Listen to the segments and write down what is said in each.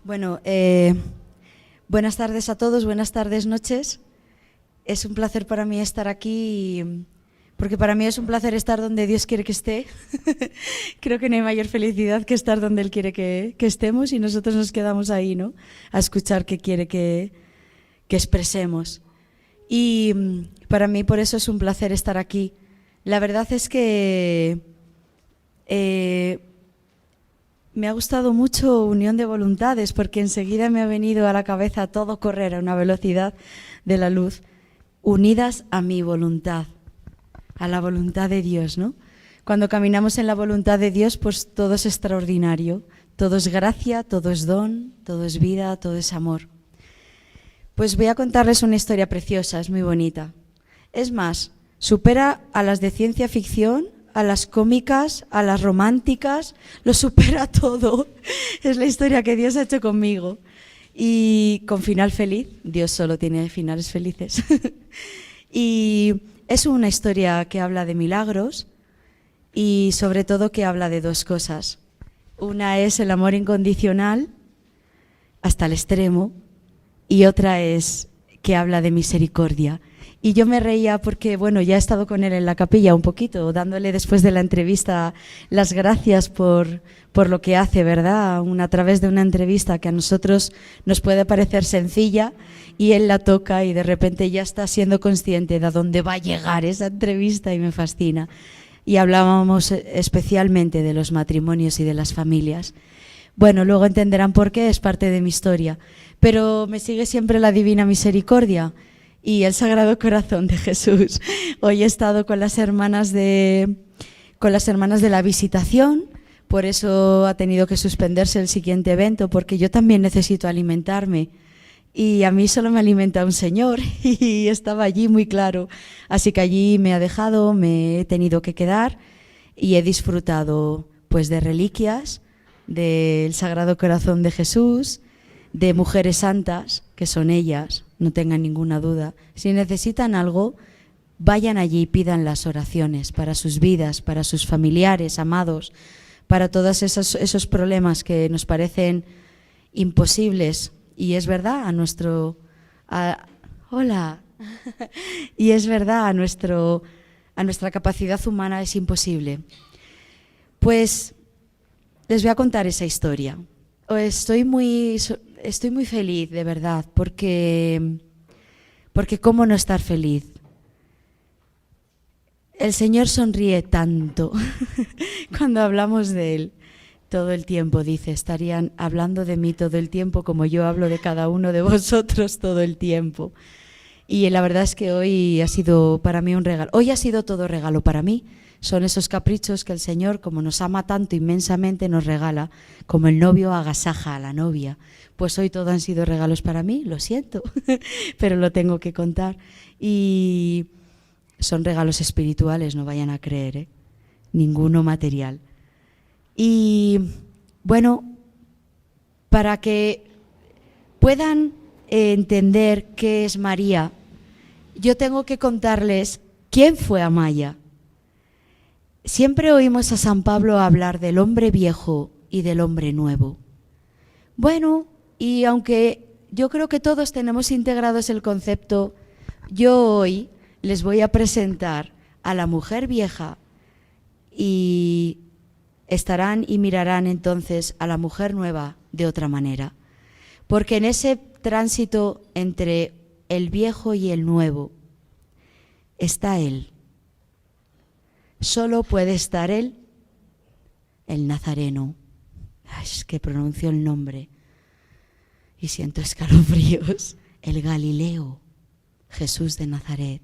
Bueno, buenas tardes a todos, buenas tardes, noches. Es un placer para mí estar aquí, porque para mí es un placer estar donde Dios quiere que esté. Creo que no hay mayor felicidad que estar donde Él quiere que estemos y nosotros nos quedamos ahí, ¿no? A escuchar qué quiere que expresemos. Y para mí por eso es un placer estar aquí. La verdad es que me ha gustado mucho Unión de Voluntades, porque enseguida me ha venido a la cabeza todo correr a una velocidad de la luz, unidas a mi voluntad, a la voluntad de Dios, ¿no? Cuando caminamos en la voluntad de Dios, pues todo es extraordinario, todo es gracia, todo es don, todo es vida, todo es amor. Pues voy a contarles una historia preciosa, es muy bonita. Es más, supera a las de ciencia ficción, a las cómicas, a las románticas, lo supera todo. Es la historia que Dios ha hecho conmigo. Y con final feliz, Dios solo tiene finales felices. Y es una historia que habla de milagros y sobre todo que habla de dos cosas. Una es el amor incondicional hasta el extremo y otra es que habla de misericordia. Y yo me reía porque, bueno, ya he estado con él en la capilla un poquito, dándole después de la entrevista las gracias por lo que hace, ¿verdad? A través de una entrevista que a nosotros nos puede parecer sencilla y él la toca y de repente ya está siendo consciente de a dónde va a llegar esa entrevista y me fascina. Y hablábamos especialmente de los matrimonios y de las familias. Bueno, luego entenderán por qué, es parte de mi historia. Pero me sigue siempre la Divina Misericordia y el Sagrado Corazón de Jesús. Hoy he estado con las hermanas de la Visitación, por eso ha tenido que suspenderse el siguiente evento, porque yo también necesito alimentarme. Y a mí solo me alimenta un Señor y estaba allí muy claro. Así que allí me ha dejado, me he tenido que quedar y he disfrutado pues de reliquias, del Sagrado Corazón de Jesús, de mujeres santas, que son ellas, no tengan ninguna duda. Si necesitan algo, vayan allí y pidan las oraciones para sus vidas, para sus familiares, amados, para todos esos problemas que nos parecen imposibles. Y es verdad, hola, y es verdad, a nuestra capacidad humana es imposible. Pues les voy a contar esa historia. Estoy muy feliz, de verdad, porque cómo no estar feliz. El Señor sonríe tanto cuando hablamos de Él todo el tiempo. Dice, estarían hablando de mí todo el tiempo como yo hablo de cada uno de vosotros todo el tiempo. Y la verdad es que hoy ha sido para mí un regalo. Hoy ha sido todo regalo para mí. Son esos caprichos que el Señor, como nos ama tanto inmensamente, nos regala, como el novio agasaja a la novia. Pues hoy todo han sido regalos para mí, lo siento, pero lo tengo que contar. Y son regalos espirituales, no vayan a creer, ¿eh? Ninguno material. Y bueno, para que puedan entender qué es María, yo tengo que contarles quién fue Amaya. Siempre oímos a San Pablo hablar del hombre viejo y del hombre nuevo. Bueno, y aunque yo creo que todos tenemos integrados el concepto, yo hoy les voy a presentar a la mujer vieja y estarán y mirarán entonces a la mujer nueva de otra manera. Porque en ese tránsito entre el viejo y el nuevo está Él. Solo puede estar Él, el Nazareno. Ay, es que pronuncio el nombre y siento escalofríos. El Galileo, Jesús de Nazaret,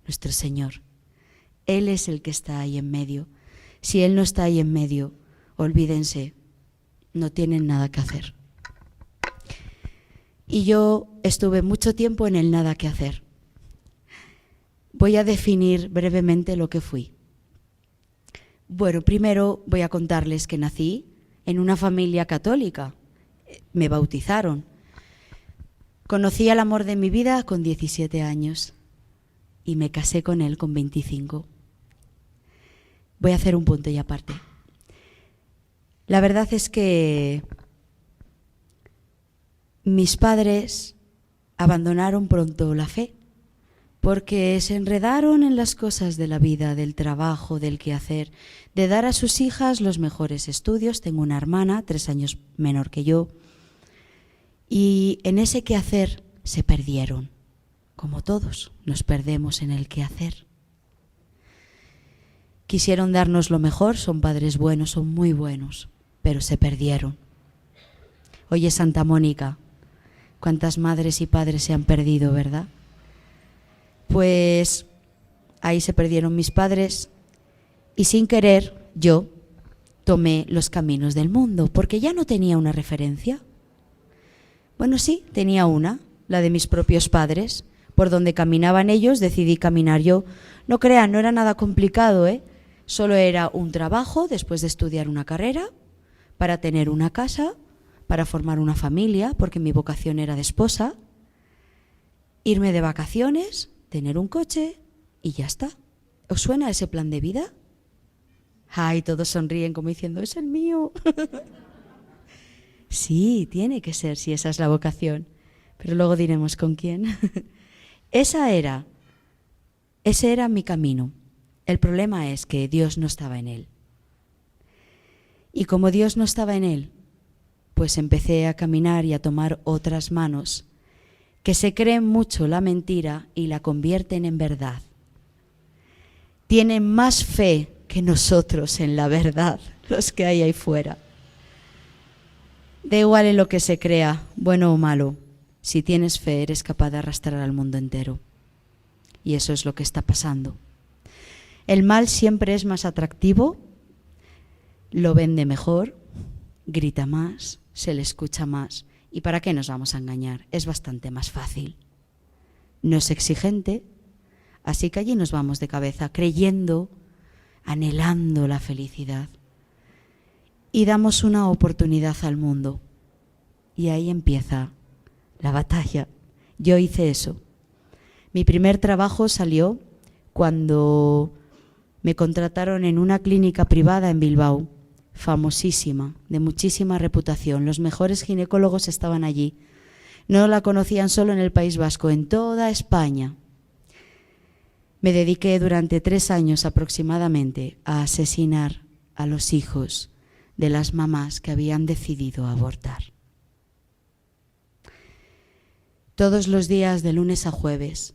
nuestro Señor. Él es el que está ahí en medio. Si Él no está ahí en medio, olvídense, no tienen nada que hacer. Y yo estuve mucho tiempo en el nada que hacer. Voy a definir brevemente lo que fui. Bueno, primero voy a contarles que nací en una familia católica. Me bautizaron. Conocí al amor de mi vida con 17 años y me casé con él con 25. Voy a hacer un punto y aparte. La verdad es que mis padres abandonaron pronto la fe porque se enredaron en las cosas de la vida, del trabajo, del quehacer, de dar a sus hijas los mejores estudios. Tengo una hermana, 3 años menor que yo, y en ese quehacer se perdieron, como todos nos perdemos en el quehacer. Quisieron darnos lo mejor, son padres buenos, son muy buenos, pero se perdieron. Oye, Santa Mónica, cuántas madres y padres se han perdido, ¿verdad? Pues ahí se perdieron mis padres y sin querer yo tomé los caminos del mundo porque ya no tenía una referencia. Bueno, sí, tenía una, la de mis propios padres. Por donde caminaban ellos decidí caminar yo. No crean, no era nada complicado, ¿eh? Solo era un trabajo después de estudiar una carrera para tener una casa, para formar una familia, porque mi vocación era de esposa, irme de vacaciones, tener un coche y ya está. ¿Os suena ese plan de vida? Ay, todos sonríen como diciendo, es el mío. Sí, tiene que ser, si esa es la vocación. Pero luego diremos con quién. Ese era mi camino. El problema es que Dios no estaba en él. Y como Dios no estaba en él, pues empecé a caminar y a tomar otras manos que se creen mucho la mentira y la convierten en verdad. Tienen más fe que nosotros en la verdad, los que hay ahí fuera. Da igual en lo que se crea, bueno o malo, si tienes fe eres capaz de arrastrar al mundo entero. Y eso es lo que está pasando. El mal siempre es más atractivo, lo vende mejor, grita más, se le escucha más. ¿Y para qué nos vamos a engañar? Es bastante más fácil. No es exigente, así que allí nos vamos de cabeza, creyendo, anhelando la felicidad. Y damos una oportunidad al mundo. Y ahí empieza la batalla. Yo hice eso. Mi primer trabajo salió cuando me contrataron en una clínica privada en Bilbao, famosísima, de muchísima reputación. Los mejores ginecólogos estaban allí. No la conocían solo en el País Vasco, en toda España. Me dediqué durante 3 años aproximadamente a asesinar a los hijos de las mamás que habían decidido abortar. Todos los días de lunes a jueves,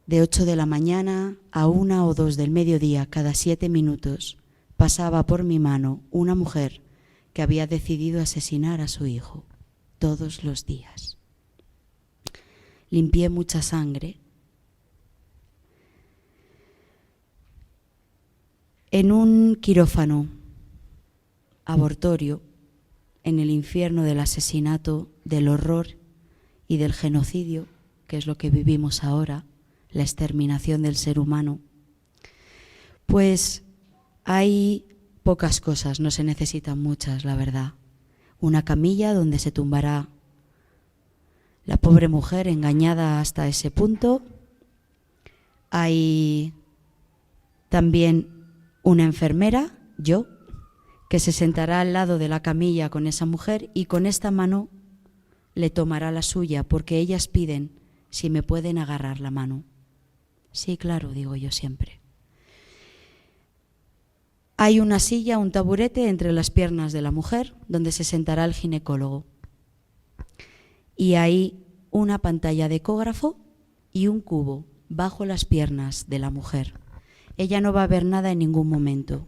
de 8 de la mañana a 1 o 2 del mediodía, cada 7 minutos, pasaba por mi mano una mujer que había decidido asesinar a su hijo. Todos los días. Limpié mucha sangre. En un quirófano abortorio, en el infierno del asesinato, del horror y del genocidio, que es lo que vivimos ahora, la exterminación del ser humano, pues hay pocas cosas, no se necesitan muchas, la verdad. Una camilla donde se tumbará la pobre mujer engañada hasta ese punto. Hay también una enfermera, yo, que se sentará al lado de la camilla con esa mujer y con esta mano le tomará la suya, porque ellas piden si me pueden agarrar la mano. Sí, claro, digo yo siempre. Hay una silla, un taburete entre las piernas de la mujer donde se sentará el ginecólogo. Y hay una pantalla de ecógrafo y un cubo bajo las piernas de la mujer. Ella no va a ver nada en ningún momento.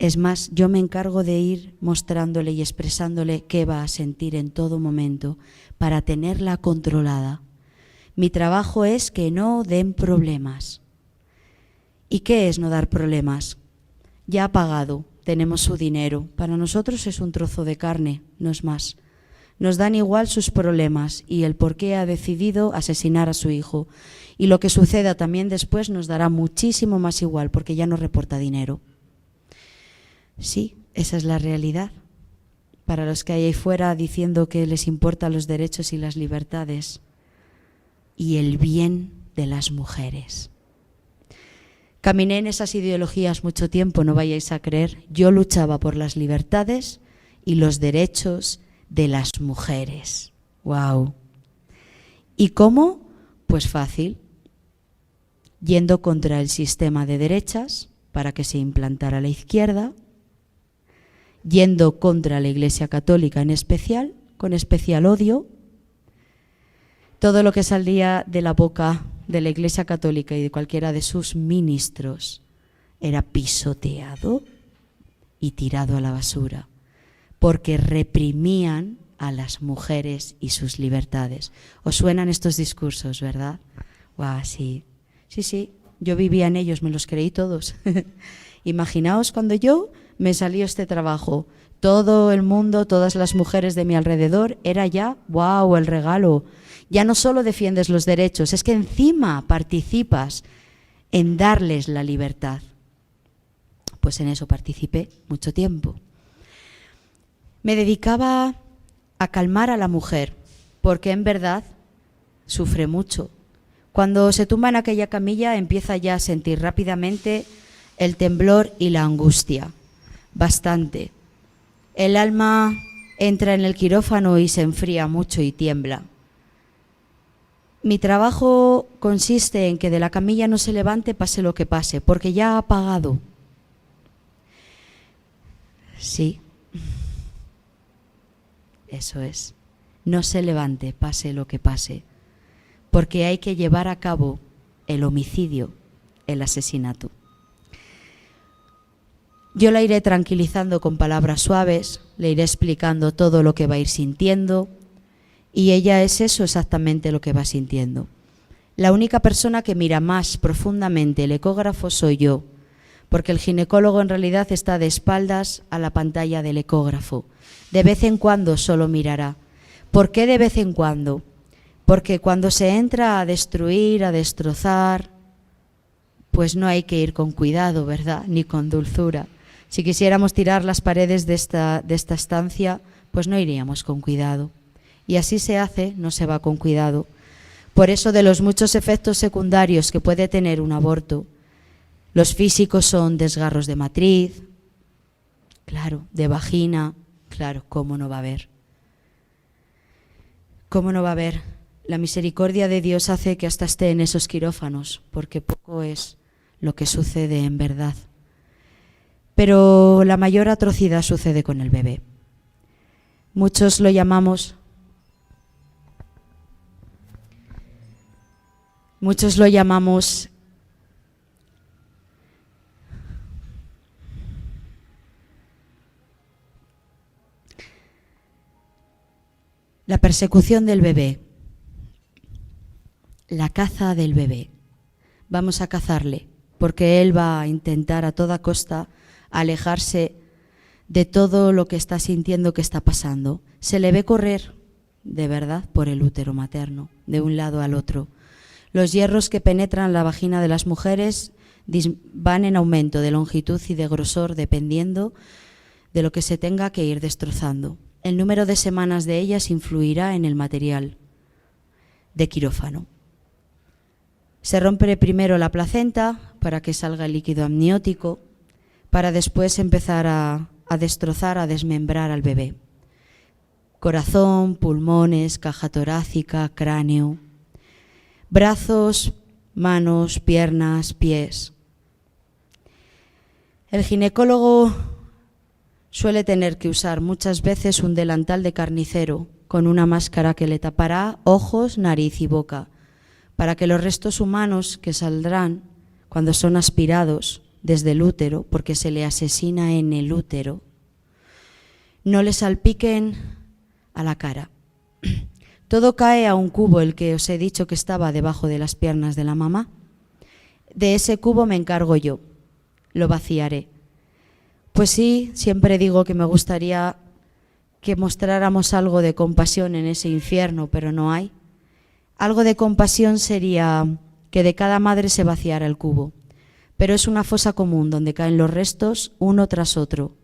Es más, yo me encargo de ir mostrándole y expresándole qué va a sentir en todo momento para tenerla controlada. Mi trabajo es que no den problemas. ¿Y qué es no dar problemas? Ya ha pagado, tenemos su dinero. Para nosotros es un trozo de carne, no es más. Nos dan igual sus problemas y el por qué ha decidido asesinar a su hijo. Y lo que suceda también después nos dará muchísimo más igual, porque ya no reporta dinero. Sí, esa es la realidad. Para los que hay ahí fuera diciendo que les importan los derechos y las libertades y el bien de las mujeres. Caminé en esas ideologías mucho tiempo, no vayáis a creer. Yo luchaba por las libertades y los derechos de las mujeres. ¡Wow! ¿Y cómo? Pues fácil, yendo contra el sistema de derechas para que se implantara la izquierda, yendo contra la Iglesia Católica en especial, con especial odio. Todo lo que salía de la boca de la Iglesia Católica y de cualquiera de sus ministros era pisoteado y tirado a la basura, porque reprimían a las mujeres y sus libertades. ¿Os suenan estos discursos, verdad? ¡Guau! Sí, sí, sí, yo vivía en ellos, me los creí todos. Imaginaos cuando yo me salió este trabajo, todo el mundo, todas las mujeres de mi alrededor, era ya, ¡wow!, el regalo. Ya no solo defiendes los derechos, es que encima participas en darles la libertad. Pues en eso participé mucho tiempo. Me dedicaba a calmar a la mujer, porque en verdad sufre mucho. Cuando se tumba en aquella camilla empieza ya a sentir rápidamente el temblor y la angustia, bastante. El alma entra en el quirófano y se enfría mucho y tiembla. Mi trabajo consiste en que de la camilla no se levante pase lo que pase, porque ya ha pagado. Sí, eso es. No se levante, pase lo que pase, porque hay que llevar a cabo el homicidio, el asesinato. Yo la iré tranquilizando con palabras suaves, le iré explicando todo lo que va a ir sintiendo, y ella es eso exactamente lo que va sintiendo. La única persona que mira más profundamente el ecógrafo soy yo, porque el ginecólogo en realidad está de espaldas a la pantalla del ecógrafo. De vez en cuando solo mirará. ¿Por qué de vez en cuando? Porque cuando se entra a destruir, a destrozar, pues no hay que ir con cuidado, ¿verdad? Ni con dulzura. Si quisiéramos tirar las paredes de esta estancia, pues no iríamos con cuidado. Y así se hace, no se va con cuidado. Por eso, de los muchos efectos secundarios que puede tener un aborto, los físicos son desgarros de matriz, claro, de vagina, claro, ¿cómo no va a haber? ¿Cómo no va a haber? La misericordia de Dios hace que hasta esté en esos quirófanos, porque poco es lo que sucede en verdad. Pero la mayor atrocidad sucede con el bebé. Muchos lo llamamos la persecución del bebé, la caza del bebé. Vamos a cazarle, porque él va a intentar a toda costa alejarse de todo lo que está sintiendo que está pasando. Se le ve correr, de verdad, por el útero materno, de un lado al otro. Los hierros que penetran la vagina de las mujeres van en aumento de longitud y de grosor dependiendo de lo que se tenga que ir destrozando. El número de semanas de ellas influirá en el material de quirófano. Se rompe primero la placenta para que salga el líquido amniótico, para después empezar a destrozar, a desmembrar al bebé. Corazón, pulmones, caja torácica, cráneo, brazos, manos, piernas, pies. El ginecólogo suele tener que usar muchas veces un delantal de carnicero con una máscara que le tapará ojos, nariz y boca, para que los restos humanos que saldrán cuando son aspirados desde el útero, porque se le asesina en el útero, no le salpiquen a la cara. Todo cae a un cubo, el que os he dicho que estaba debajo de las piernas de la mamá. De ese cubo me encargo yo, lo vaciaré. Pues sí, siempre digo que me gustaría que mostráramos algo de compasión en ese infierno, pero no hay. Algo de compasión sería que de cada madre se vaciara el cubo, pero es una fosa común donde caen los restos uno tras otro.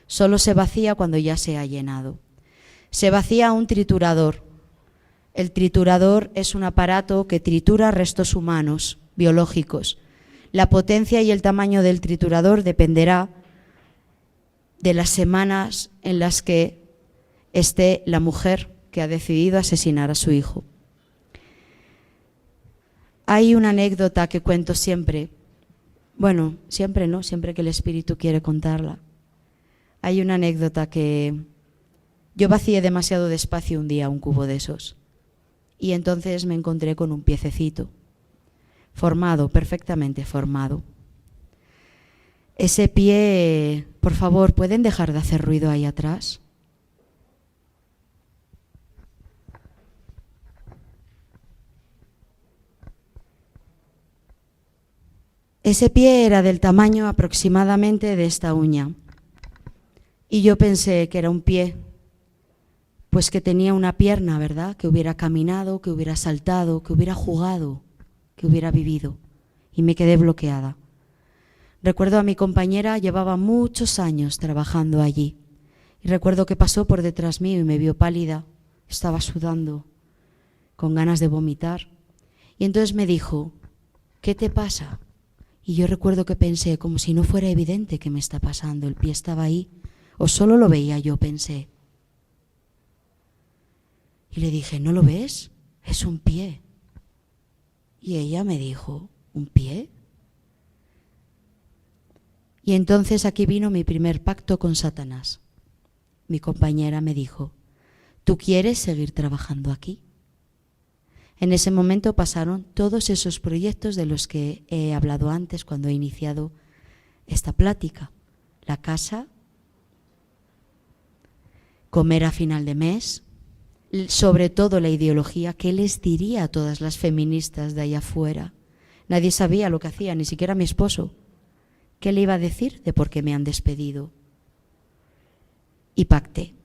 Solo se vacía cuando ya se ha llenado. Se vacía un triturador. El triturador es un aparato que tritura restos humanos, biológicos. La potencia y el tamaño del triturador dependerá de las semanas en las que esté la mujer que ha decidido asesinar a su hijo. Hay una anécdota que cuento siempre, bueno, siempre no, siempre que el Espíritu quiere contarla. Hay una anécdota que yo vacié demasiado despacio un día un cubo de esos y entonces me encontré con un piececito, formado, perfectamente formado. Ese pie, por favor, ¿pueden dejar de hacer ruido ahí atrás? Ese pie era del tamaño aproximadamente de esta uña. Y yo pensé que era un pie, pues que tenía una pierna, ¿verdad? Que hubiera caminado, que hubiera saltado, que hubiera jugado, que hubiera vivido. Y me quedé bloqueada. Recuerdo a mi compañera, llevaba muchos años trabajando allí. Y recuerdo que pasó por detrás mío y me vio pálida. Estaba sudando, con ganas de vomitar. Y entonces me dijo, ¿qué te pasa? Y yo recuerdo que pensé, como si no fuera evidente qué me está pasando. El pie estaba ahí, o solo lo veía yo, pensé. Y le dije, ¿no lo ves? Es un pie. Y ella me dijo, ¿un pie? Y entonces aquí vino mi primer pacto con Satanás. Mi compañera me dijo, ¿tú quieres seguir trabajando aquí? En ese momento pasaron todos esos proyectos de los que he hablado antes cuando he iniciado esta plática. La casa, comer a final de mes, sobre todo la ideología. ¿Qué les diría a todas las feministas de allá afuera? Nadie sabía lo que hacía, ni siquiera mi esposo. ¿Qué le iba a decir de por qué me han despedido? Y pacté.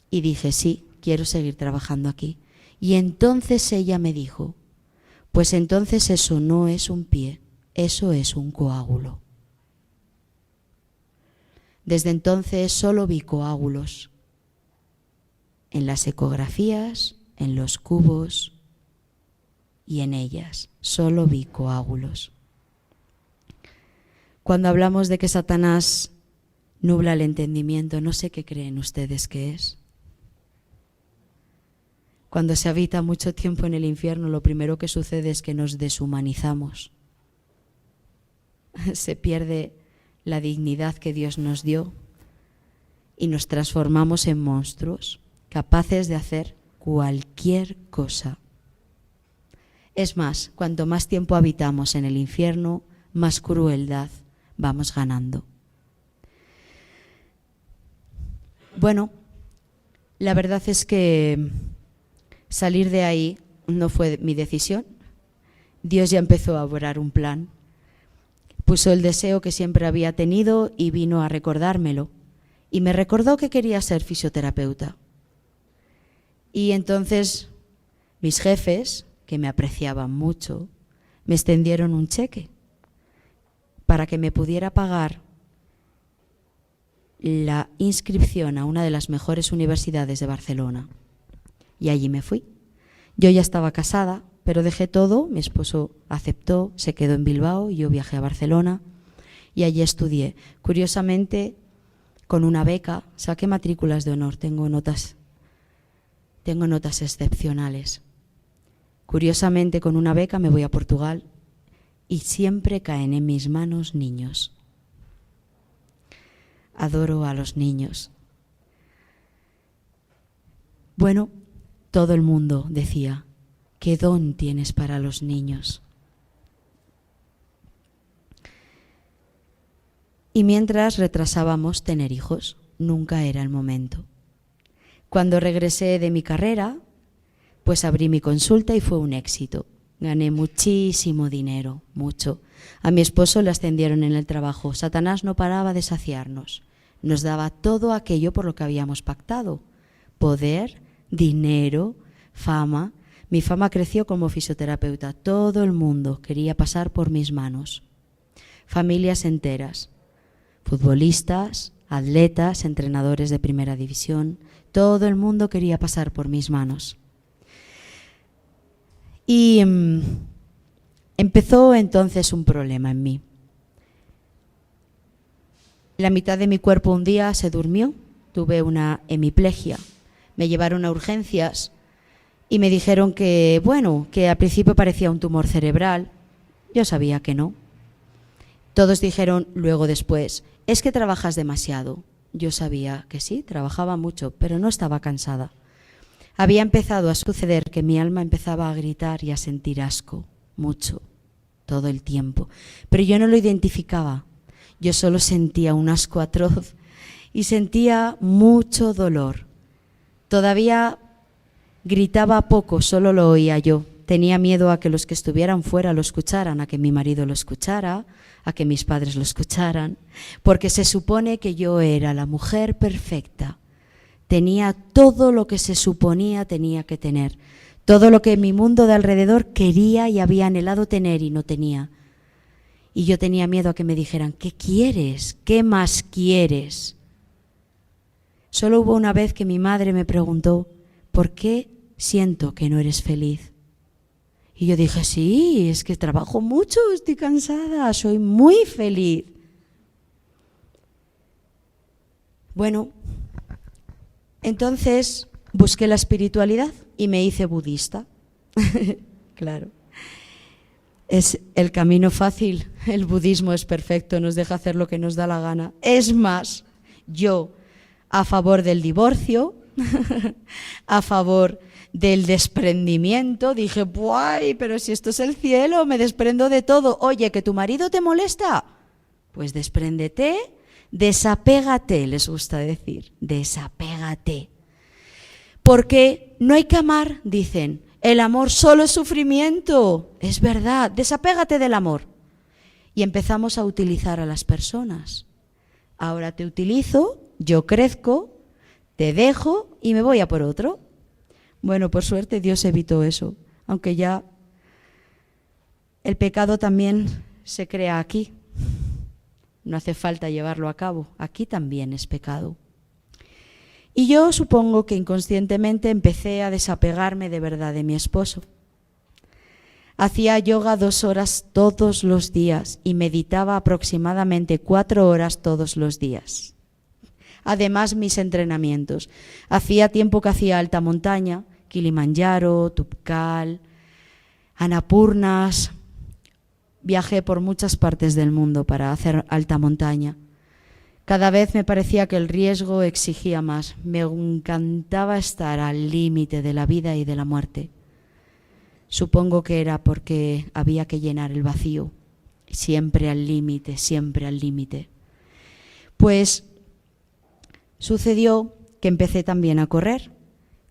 Y dije, sí, quiero seguir trabajando aquí. Y entonces ella me dijo, pues entonces eso no es un pie, eso es un coágulo. Desde entonces solo vi coágulos en las ecografías, en los cubos y en ellas. Solo vi coágulos. Cuando hablamos de que Satanás nubla el entendimiento, no sé qué creen ustedes que es. Cuando se habita mucho tiempo en el infierno, lo primero que sucede es que nos deshumanizamos. Se pierde la dignidad que Dios nos dio y nos transformamos en monstruos, capaces de hacer cualquier cosa. Es más, cuanto más tiempo habitamos en el infierno, más crueldad vamos ganando. Bueno, la verdad es que salir de ahí no fue mi decisión. Dios ya empezó a orar un plan. Puso el deseo que siempre había tenido y vino a recordármelo. Y me recordó que quería ser fisioterapeuta. Y entonces mis jefes, que me apreciaban mucho, me extendieron un cheque para que me pudiera pagar la inscripción a una de las mejores universidades de Barcelona. Y allí me fui. Yo ya estaba casada, pero dejé todo, mi esposo aceptó, se quedó en Bilbao y yo viajé a Barcelona y allí estudié. Curiosamente, con una beca, saqué matrículas de honor, tengo notas excepcionales. Curiosamente, con una beca me voy a Portugal y siempre caen en mis manos niños. Adoro a los niños. Bueno, todo el mundo decía, ¿qué don tienes para los niños? Y mientras retrasábamos tener hijos, nunca era el momento. Cuando regresé de mi carrera, pues abrí mi consulta y fue un éxito. Gané muchísimo dinero, mucho. A mi esposo le ascendieron en el trabajo. Satanás no paraba de saciarnos. Nos daba todo aquello por lo que habíamos pactado. Poder, dinero, fama. Mi fama creció como fisioterapeuta. Todo el mundo quería pasar por mis manos. Familias enteras. Futbolistas, atletas, entrenadores de primera división. Todo el mundo quería pasar por mis manos. Y empezó entonces un problema en mí. La mitad de mi cuerpo un día se durmió, tuve una hemiplegia. Me llevaron a urgencias y me dijeron que, bueno, que al principio parecía un tumor cerebral. Yo sabía que no. Todos dijeron luego después, es que trabajas demasiado. Yo sabía que sí, trabajaba mucho, pero no estaba cansada. Había empezado a suceder que mi alma empezaba a gritar y a sentir asco, mucho, todo el tiempo. Pero yo no lo identificaba. Yo solo sentía un asco atroz y sentía mucho dolor. Todavía gritaba poco, solo lo oía yo. Tenía miedo a que los que estuvieran fuera lo escucharan, a que mi marido lo escuchara, a que mis padres lo escucharan, porque se supone que yo era la mujer perfecta. Tenía todo lo que se suponía tenía que tener, todo lo que mi mundo de alrededor quería y había anhelado tener y no tenía. Y yo tenía miedo a que me dijeran, ¿qué quieres? ¿Qué más quieres? Solo hubo una vez que mi madre me preguntó, ¿por qué siento que no eres feliz? Y yo dije, sí, es que trabajo mucho, estoy cansada, soy muy feliz. Bueno, entonces busqué la espiritualidad y me hice budista. Claro. Es el camino fácil, el budismo es perfecto, nos deja hacer lo que nos da la gana. Es más, yo a favor del divorcio, a favor del desprendimiento, dije, ¡buay! Pero si esto es el cielo, me desprendo de todo. Oye, ¿que tu marido te molesta? Pues despréndete, desapégate, les gusta decir, desapégate. Porque no hay que amar, dicen, el amor solo es sufrimiento. Es verdad, desapégate del amor. Y empezamos a utilizar a las personas. Ahora te utilizo, yo crezco, te dejo y me voy a por otro. Bueno, por suerte Dios evitó eso, aunque ya el pecado también se crea aquí. No hace falta llevarlo a cabo, aquí también es pecado. Y yo supongo que inconscientemente empecé a desapegarme de verdad de mi esposo. Hacía yoga 2 horas todos los días y meditaba aproximadamente 4 horas todos los días. Además, mis entrenamientos. Hacía tiempo que hacía alta montaña, Kilimanjaro, Tupkal, Annapurnas. Viajé por muchas partes del mundo para hacer alta montaña. Cada vez me parecía que el riesgo exigía más. Me encantaba estar al límite de la vida y de la muerte. Supongo que era porque había que llenar el vacío. Siempre al límite, siempre al límite. Pues sucedió que empecé también a correr.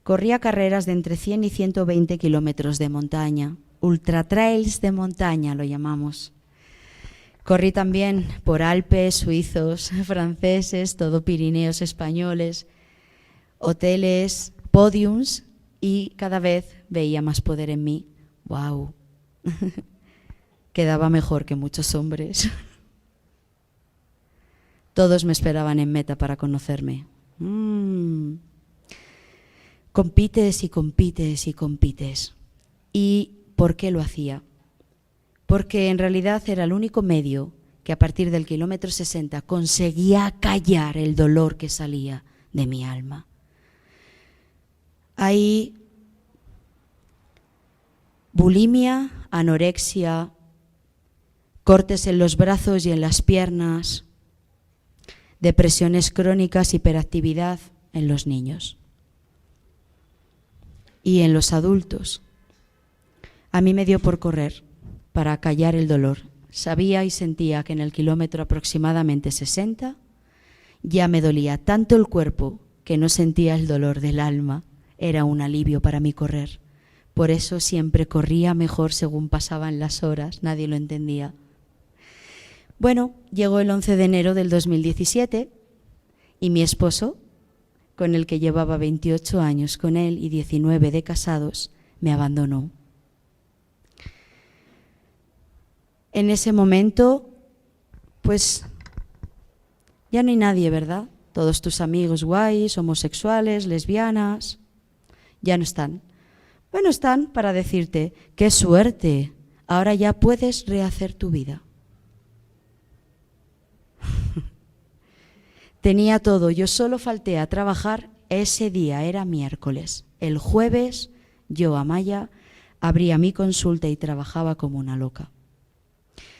Corría carreras de entre 100 y 120 kilómetros de montaña. Ultra trails de montaña lo llamamos. Corrí también por Alpes suizos, franceses, todo Pirineos españoles, hoteles, podiums y cada vez veía más poder en mí. ¡Wow! Quedaba mejor que muchos hombres. Todos me esperaban en meta para conocerme. Compites y compites y compites. ¿Y por qué lo hacía? Porque en realidad era el único medio que a partir del kilómetro 60 conseguía callar el dolor que salía de mi alma. Hay bulimia, anorexia, cortes en los brazos y en las piernas, depresiones crónicas, hiperactividad en los niños y en los adultos. A mí me dio por correr para callar el dolor. Sabía y sentía que en el kilómetro aproximadamente 60 ya me dolía tanto el cuerpo que no sentía el dolor del alma. Era un alivio para mí correr. Por eso siempre corría mejor según pasaban las horas. Nadie lo entendía. Bueno, llegó el 11 de enero del 2017 y mi esposo, con el que llevaba 28 años con él y 19 de casados, me abandonó. En ese momento, pues, ya no hay nadie, ¿verdad? Todos tus amigos guays, homosexuales, lesbianas, ya no están. Bueno, están para decirte, ¡qué suerte! Ahora ya puedes rehacer tu vida. Tenía todo, yo solo falté a trabajar Ese día era miércoles. El jueves yo, Amaya, abría mi consulta y trabajaba como una loca.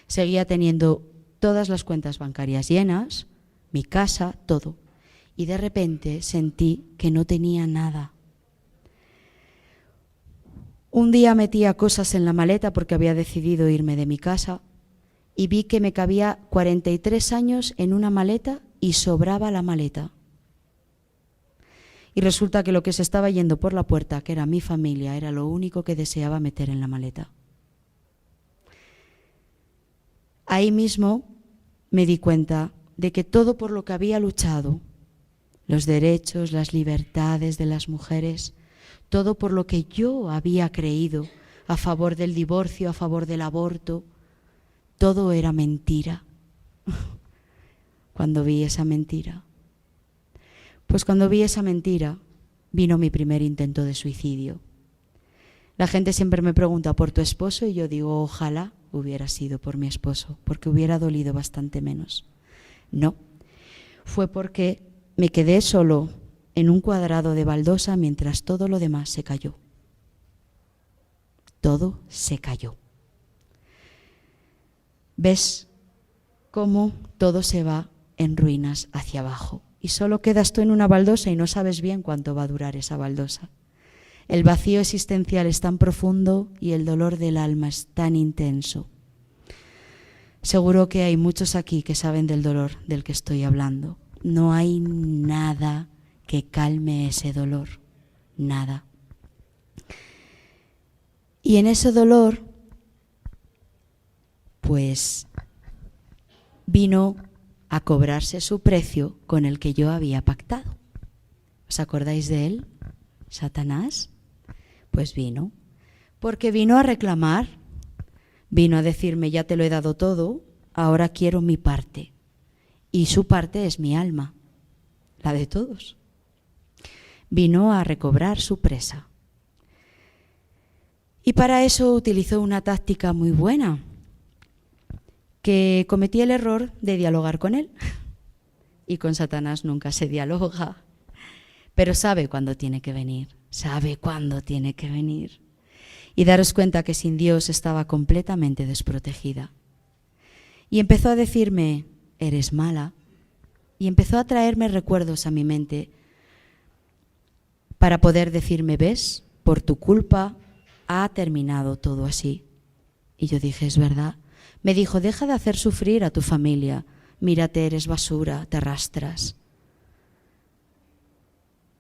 Seguía teniendo todas las cuentas bancarias llenas, mi casa, todo. Y de repente sentí que no tenía nada. Un día metía cosas en la maleta porque había decidido irme de mi casa y vi que me cabía 43 años en una maleta y sobraba la maleta. Y resulta que lo que se estaba yendo por la puerta, que era mi familia, era lo único que deseaba meter en la maleta. Ahí mismo me di cuenta de que todo por lo que había luchado, los derechos, las libertades de las mujeres, todo por lo que yo había creído a favor del divorcio, a favor del aborto, todo era mentira. Cuando vi esa mentira. Pues cuando vi esa mentira, vino mi primer intento de suicidio. La gente siempre me pregunta por tu esposo y yo digo, ojalá hubiera sido por mi esposo, porque hubiera dolido bastante menos. No, fue porque me quedé solo en un cuadrado de baldosa mientras todo lo demás se cayó. Todo se cayó. ¿Ves cómo todo se va en ruinas hacia abajo? Y solo quedas tú en una baldosa y no sabes bien cuánto va a durar esa baldosa. El vacío existencial es tan profundo y el dolor del alma es tan intenso. Seguro que hay muchos aquí que saben del dolor del que estoy hablando. No hay nada que calme ese dolor, nada. Y en ese dolor, pues, vino a cobrarse su precio con el que yo había pactado. ¿Os acordáis de él? Satanás. Pues vino, porque vino a reclamar, vino a decirme, ya te lo he dado todo, ahora quiero mi parte. Y su parte es mi alma, la de todos. Vino a recobrar su presa. Y para eso utilizó una táctica muy buena, que cometí el error de dialogar con él. Y con Satanás nunca se dialoga, pero sabe cuándo tiene que venir, sabe cuándo tiene que venir. Y daros cuenta que sin Dios estaba completamente desprotegida. Y empezó a decirme, eres mala, y empezó a traerme recuerdos a mi mente para poder decirme, ves, por tu culpa ha terminado todo así. Y yo dije, es verdad. Me dijo, deja de hacer sufrir a tu familia, mírate, eres basura, te arrastras.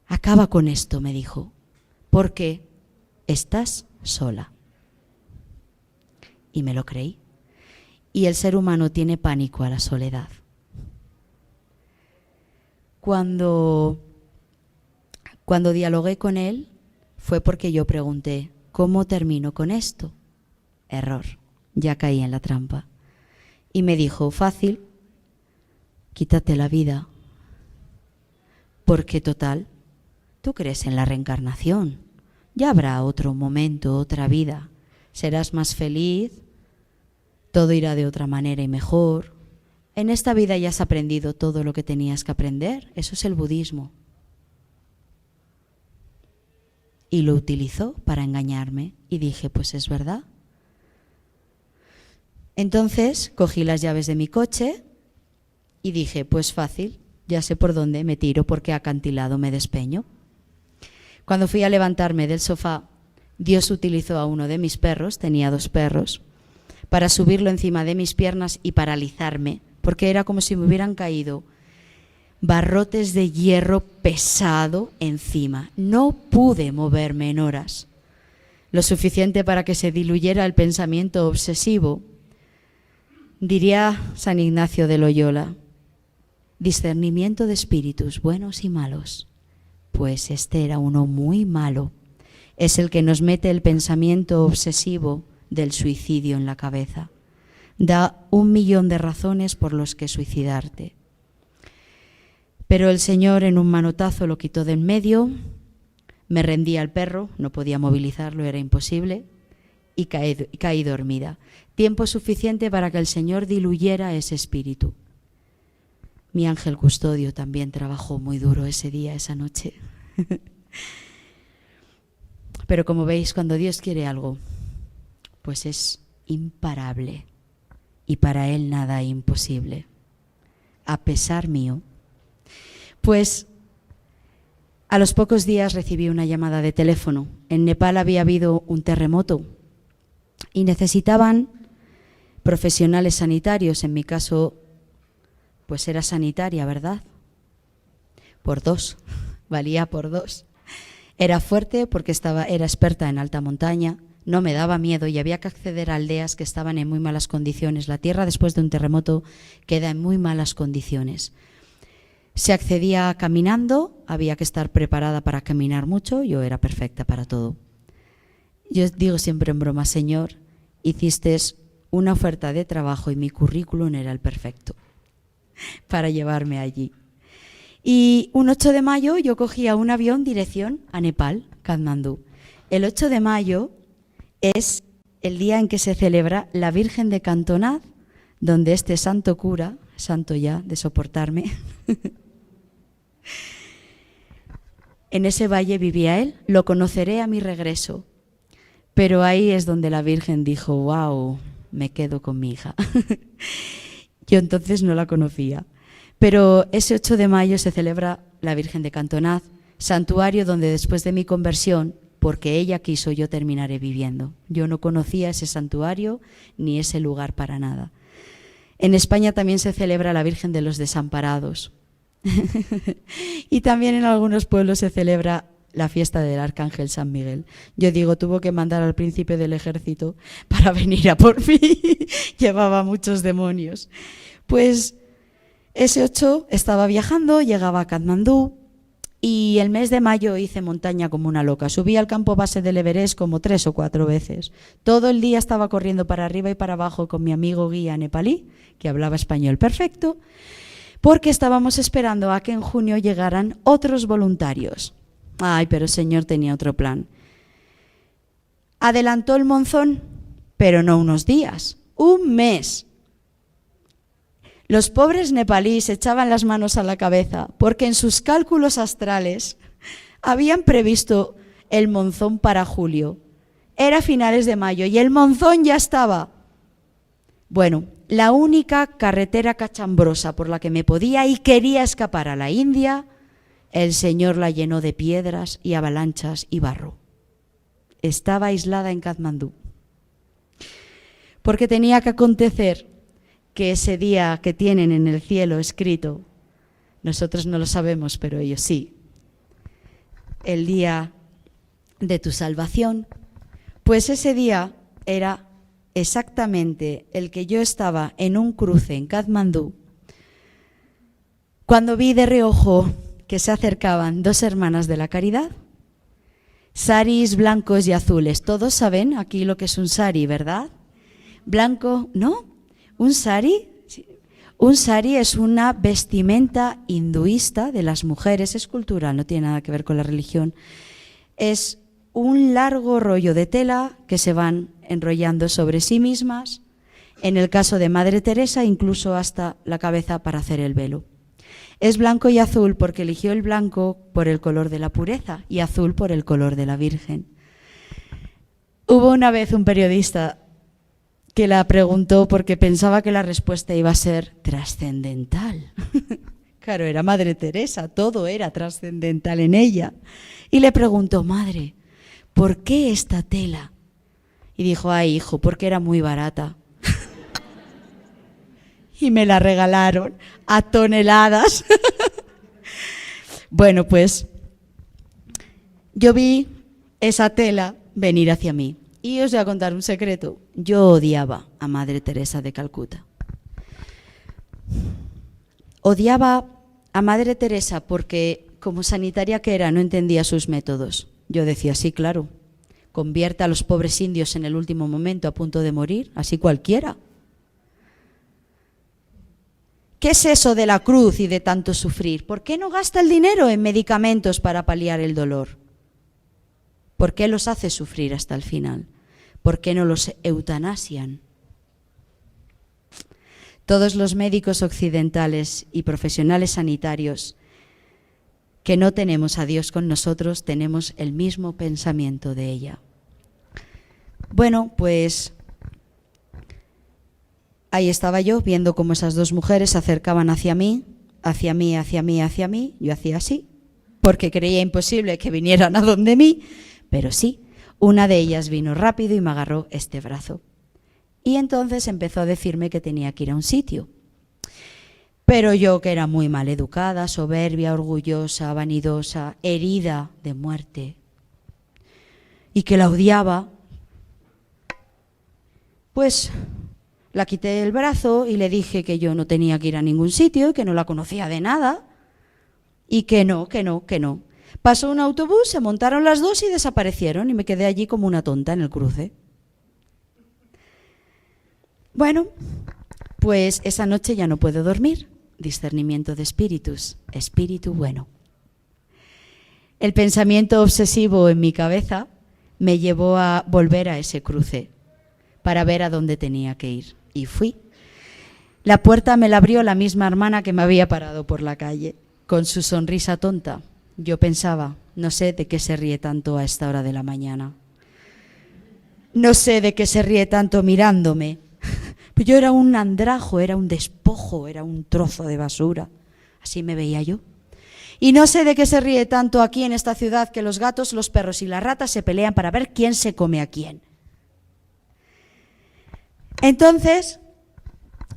Acaba con esto, me dijo, porque estás sola. Y me lo creí. Y el ser humano tiene pánico a la soledad. Cuando dialogué con él, fue porque yo pregunté, ¿cómo termino con esto? Error, ya caí en la trampa. Y me dijo, fácil, quítate la vida, porque total, tú crees en la reencarnación, ya habrá otro momento, otra vida, serás más feliz, todo irá de otra manera y mejor. En esta vida ya has aprendido todo lo que tenías que aprender, eso es el budismo. Y lo utilizó para engañarme y dije, pues es verdad. Entonces cogí las llaves de mi coche y dije, pues fácil, ya sé por dónde me tiro porque acantilado me despeño. Cuando fui a levantarme del sofá, Dios utilizó a uno de mis perros, tenía 2 perros, para subirlo encima de mis piernas y paralizarme, porque era como si me hubieran caído barrotes de hierro pesado encima. No pude moverme en horas, lo suficiente para que se diluyera el pensamiento obsesivo. Diría San Ignacio de Loyola, discernimiento de espíritus buenos y malos. Pues este era uno muy malo. Es el que nos mete el pensamiento obsesivo del suicidio en la cabeza. Da 1.000.000 de razones por los que suicidarte. Pero el Señor en un manotazo lo quitó de en medio, me rendí al perro, no podía movilizarlo, era imposible, y caí dormida. Tiempo suficiente para que el Señor diluyera ese espíritu. Mi ángel custodio también trabajó muy duro ese día, esa noche. Pero como veis, cuando Dios quiere algo, pues es imparable y para Él nada imposible, a pesar mío. Pues a los pocos días recibí una llamada de teléfono. En Nepal había habido un terremoto y necesitaban profesionales sanitarios. En mi caso, pues era sanitaria, ¿verdad? Por 2, valía por 2. Era fuerte porque era experta en alta montaña, no me daba miedo y había que acceder a aldeas que estaban en muy malas condiciones. La tierra después de un terremoto queda en muy malas condiciones. Se accedía caminando, había que estar preparada para caminar mucho, yo era perfecta para todo. Yo digo siempre en broma, Señor, hiciste una oferta de trabajo y mi currículum era el perfecto para llevarme allí. Y un 8 de mayo yo cogía un avión dirección a Nepal, Katmandú. El 8 de mayo es el día en que se celebra la Virgen de Cantonad, donde este santo cura, santo ya de soportarme, en ese valle vivía él, lo conoceré a mi regreso. Pero ahí es donde la Virgen dijo, wow, me quedo con mi hija. Yo entonces no la conocía. Pero ese 8 de mayo se celebra la Virgen de Cantonad, santuario donde después de mi conversión, porque ella quiso, yo terminaré viviendo. Yo no conocía ese santuario ni ese lugar para nada. En España también se celebra la Virgen de los Desamparados. Y también en algunos pueblos se celebra la fiesta del Arcángel San Miguel. Yo digo, tuvo que mandar al príncipe del ejército para venir a por mí. Llevaba muchos demonios. Pues ese 8 estaba viajando, llegaba a Katmandú y el mes de mayo hice montaña como una loca. Subí al campo base del Everest como 3 o 4 veces. Todo el día estaba corriendo para arriba y para abajo con mi amigo guía nepalí, que hablaba español perfecto, porque estábamos esperando a que en junio llegaran otros voluntarios. Ay, pero el Señor tenía otro plan. Adelantó el monzón, pero no unos días, un mes. Los pobres nepalíes echaban las manos a la cabeza porque en sus cálculos astrales habían previsto el monzón para julio. Era finales de mayo y el monzón ya estaba. Bueno, la única carretera cachambrosa por la que me podía y quería escapar a la India, el Señor la llenó de piedras y avalanchas y barro. Estaba aislada en Katmandú. Porque tenía que acontecer que ese día que tienen en el cielo escrito, nosotros no lo sabemos, pero ellos sí, el día de tu salvación, pues ese día era exactamente el que yo estaba en un cruce en Katmandú, cuando vi de reojo que se acercaban 2 hermanas de la caridad, saris blancos y azules. Todos saben aquí lo que es un sari, ¿verdad? Blanco, ¿no? Un sari es una vestimenta hinduista de las mujeres, es cultural, no tiene nada que ver con la religión. Es un largo rollo de tela que se van enrollando sobre sí mismas, en el caso de Madre Teresa, incluso hasta la cabeza para hacer el velo. Es blanco y azul porque eligió el blanco por el color de la pureza y azul por el color de la Virgen. Hubo una vez un periodista que la preguntó porque pensaba que la respuesta iba a ser trascendental. Claro, era Madre Teresa, todo era trascendental en ella. Y le preguntó, madre, ¿por qué esta tela? Y dijo, ay, hijo, porque era muy barata. Y me la regalaron a toneladas. Bueno, pues yo vi esa tela venir hacia mí. Y os voy a contar un secreto. Yo odiaba a Madre Teresa de Calcuta. Odiaba a Madre Teresa porque, como sanitaria que era, no entendía sus métodos. Yo decía, sí, claro, convierte a los pobres indios en el último momento a punto de morir, así cualquiera. ¿Qué es eso de la cruz y de tanto sufrir? ¿Por qué no gasta el dinero en medicamentos para paliar el dolor? ¿Por qué los hace sufrir hasta el final? ¿Por qué no los eutanasian? Todos los médicos occidentales y profesionales sanitarios que no tenemos a Dios con nosotros, tenemos el mismo pensamiento de ella. Bueno, pues ahí estaba yo viendo cómo esas dos mujeres se acercaban hacia mí. Yo hacía así, porque creía imposible que vinieran a donde mí, pero sí, una de ellas vino rápido y me agarró este brazo. Y entonces empezó a decirme que tenía que ir a un sitio. Pero yo, que era muy mal educada, soberbia, orgullosa, vanidosa, herida de muerte, y que la odiaba, pues la quité el brazo y le dije que yo no tenía que ir a ningún sitio, que no la conocía de nada, y que no. Pasó un autobús, se montaron las dos y desaparecieron, y me quedé allí como una tonta en el cruce. Bueno, pues esa noche ya no puedo dormir. Discernimiento de espíritus, espíritu bueno. El pensamiento obsesivo en mi cabeza me llevó a volver a ese cruce para ver a dónde tenía que ir. Y fui. La puerta me la abrió la misma hermana que me había parado por la calle, con su sonrisa tonta. Yo pensaba, no sé de qué se ríe tanto a esta hora de la mañana. No sé de qué se ríe tanto mirándome. Pues yo era un andrajo, era un despojo, era un trozo de basura. Así me veía yo. Y no sé de qué se ríe tanto aquí en esta ciudad, que los gatos, los perros y las ratas se pelean para ver quién se come a quién. Entonces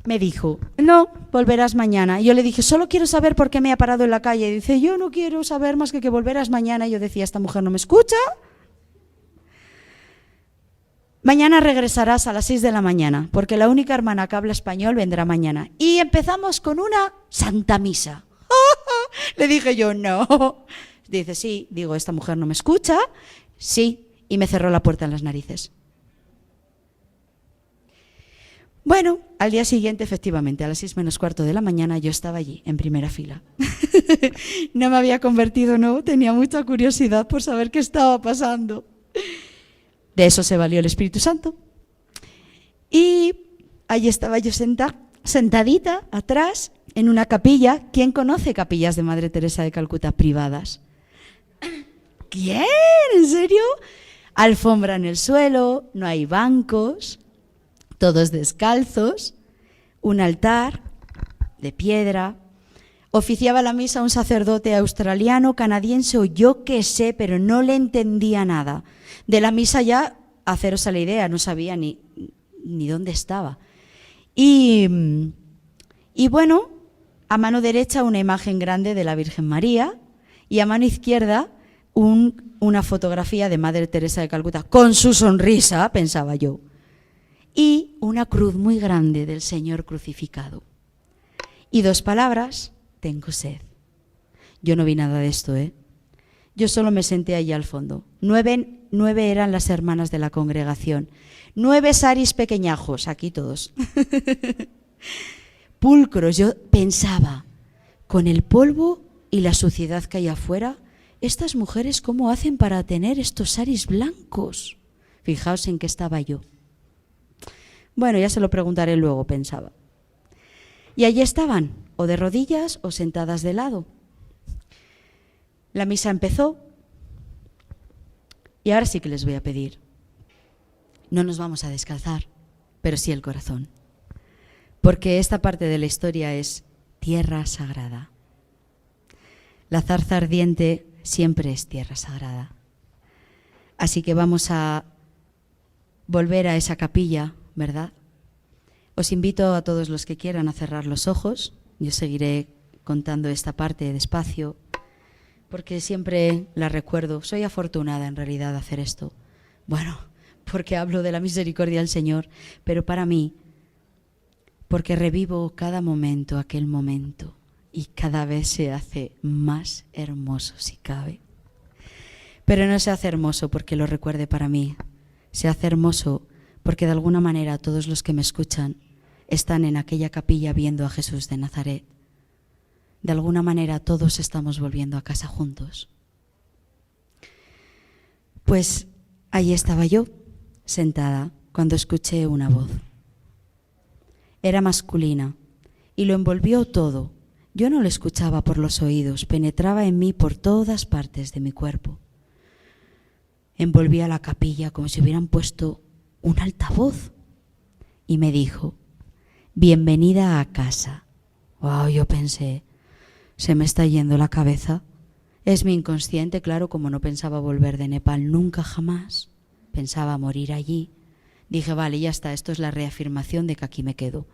me dijo, no, volverás mañana. Y yo le dije, solo quiero saber por qué me ha parado en la calle. Y dice, yo no quiero saber más que volverás mañana. Y yo decía, esta mujer no me escucha. Mañana regresarás a las 6 de la mañana, porque la única hermana que habla español vendrá mañana. Y empezamos con una santa misa. Le dije yo, no. Dice, sí. Digo, esta mujer no me escucha. Sí. Y me cerró la puerta en las narices. Bueno, al día siguiente, efectivamente, a las 6 menos cuarto de la mañana, yo estaba allí, en primera fila. No me había convertido, no. Tenía mucha curiosidad por saber qué estaba pasando. De eso se valió el Espíritu Santo. Y allí estaba yo sentadita atrás en una capilla. ¿Quién conoce capillas de Madre Teresa de Calcuta privadas? ¿Quién? ¿En serio? Alfombra en el suelo, no hay bancos, todos descalzos, un altar de piedra. Oficiaba la misa un sacerdote australiano, canadiense o yo qué sé, pero no le entendía nada. De la misa ya, haceros a la idea, no sabía ni dónde estaba. Y bueno, a mano derecha una imagen grande de la Virgen María y a mano izquierda una fotografía de Madre Teresa de Calcuta, con su sonrisa, pensaba yo, y una cruz muy grande del Señor crucificado. Y dos palabras, tengo sed. Yo no vi nada de esto, Yo solo me senté allí al fondo. 9 eran las hermanas de la congregación. 9 saris pequeñajos, aquí todos. Pulcros. Yo pensaba, con el polvo y la suciedad que hay afuera, estas mujeres, ¿cómo hacen para tener estos saris blancos? Fijaos en qué estaba yo. Bueno, ya se lo preguntaré luego, pensaba. Y allí estaban, o de rodillas o sentadas de lado. La misa empezó y ahora sí que les voy a pedir. No nos vamos a descalzar, pero sí el corazón. Porque esta parte de la historia es tierra sagrada. La zarza ardiente siempre es tierra sagrada. Así que vamos a volver a esa capilla, ¿verdad? Os invito a todos los que quieran a cerrar los ojos. Yo seguiré contando esta parte despacio, porque siempre la recuerdo. Soy afortunada en realidad de hacer esto. Bueno, porque hablo de la misericordia del Señor, pero para mí, porque revivo cada momento, aquel momento, y cada vez se hace más hermoso si cabe. Pero no se hace hermoso porque lo recuerde para mí, se hace hermoso porque de alguna manera todos los que me escuchan están en aquella capilla viendo a Jesús de Nazaret. De alguna manera todos estamos volviendo a casa juntos. Pues ahí estaba yo, sentada, cuando escuché una voz. Era masculina y lo envolvió todo. Yo no lo escuchaba por los oídos, penetraba en mí por todas partes de mi cuerpo. Envolvía la capilla como si hubieran puesto un altavoz y me dijo: bienvenida a casa. Wow, yo pensé, se me está yendo la cabeza. Es mi inconsciente, claro, como no pensaba volver de Nepal nunca jamás. Pensaba morir allí. Dije, vale, ya está, esto es la reafirmación de que aquí me quedo.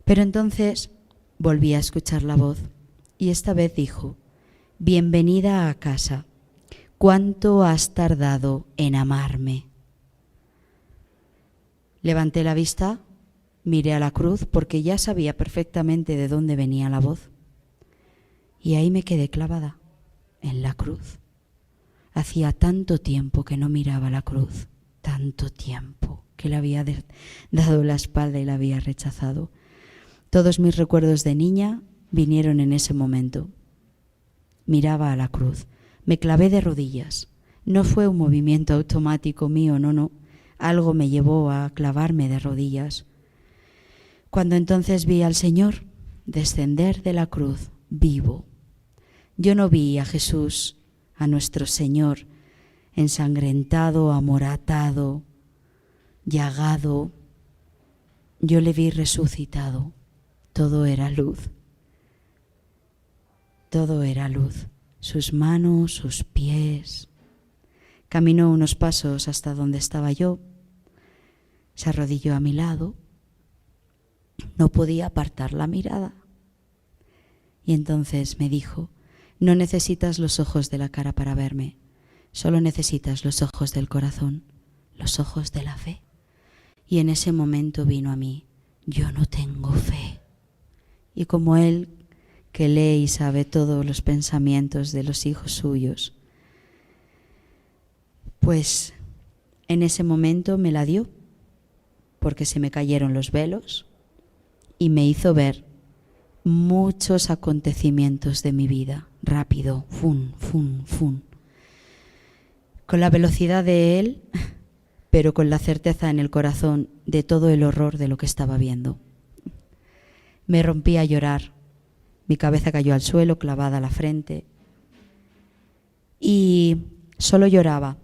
Pero entonces volví a escuchar la voz y esta vez dijo: bienvenida a casa. ¿Cuánto has tardado en amarme? Levanté la vista, miré a la cruz porque ya sabía perfectamente de dónde venía la voz. Y ahí me quedé clavada, en la cruz. Hacía tanto tiempo que no miraba la cruz, tanto tiempo que le había dado la espalda y la había rechazado. Todos mis recuerdos de niña vinieron en ese momento. Miraba a la cruz, me clavé de rodillas. No fue un movimiento automático mío, no. Algo me llevó a clavarme de rodillas. Cuando entonces vi al Señor descender de la cruz vivo. Yo no vi a Jesús, a nuestro Señor, ensangrentado, amoratado, llagado. Yo le vi resucitado. Todo era luz. Todo era luz. Sus manos, sus pies. Caminó unos pasos hasta donde estaba yo. Se arrodilló a mi lado. No podía apartar la mirada. Y entonces me dijo: no necesitas los ojos de la cara para verme, solo necesitas los ojos del corazón, los ojos de la fe. Y en ese momento vino a mí: yo no tengo fe. Y como Él, que lee y sabe todos los pensamientos de los hijos suyos, pues en ese momento me la dio, porque se me cayeron los velos y me hizo ver muchos acontecimientos de mi vida, rápido, fun, fun, fun. Con la velocidad de Él, pero con la certeza en el corazón de todo el horror de lo que estaba viendo. Me rompí a llorar, mi cabeza cayó al suelo, clavada a la frente, y solo lloraba,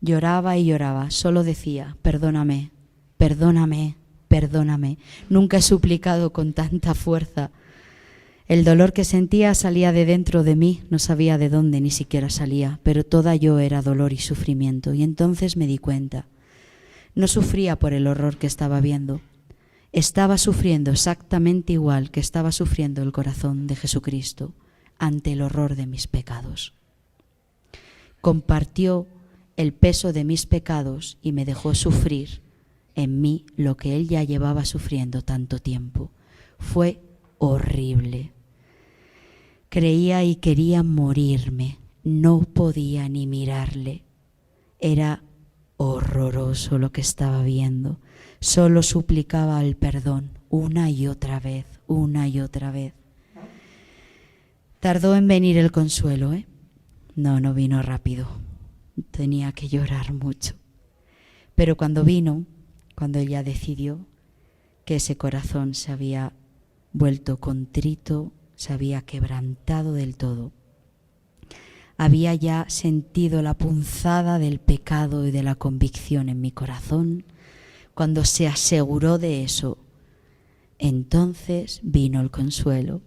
lloraba y lloraba, solo decía: perdóname, perdóname, perdóname. Nunca he suplicado con tanta fuerza. El dolor que sentía salía de dentro de mí, no sabía de dónde ni siquiera salía, pero toda yo era dolor y sufrimiento. Y entonces me di cuenta, no sufría por el horror que estaba viendo, estaba sufriendo exactamente igual que estaba sufriendo el corazón de Jesucristo ante el horror de mis pecados. Compartió el peso de mis pecados y me dejó sufrir en mí lo que Él ya llevaba sufriendo tanto tiempo. Fue horrible. Creía y quería morirme, no podía ni mirarle. Era horroroso lo que estaba viendo. Solo suplicaba el perdón una y otra vez, una y otra vez. Tardó en venir el consuelo, ¿eh? No vino rápido. Tenía que llorar mucho. Pero cuando vino, cuando ella decidió que ese corazón se había vuelto contrito, se había quebrantado del todo, había ya sentido la punzada del pecado y de la convicción en mi corazón, cuando se aseguró de eso, entonces vino el consuelo,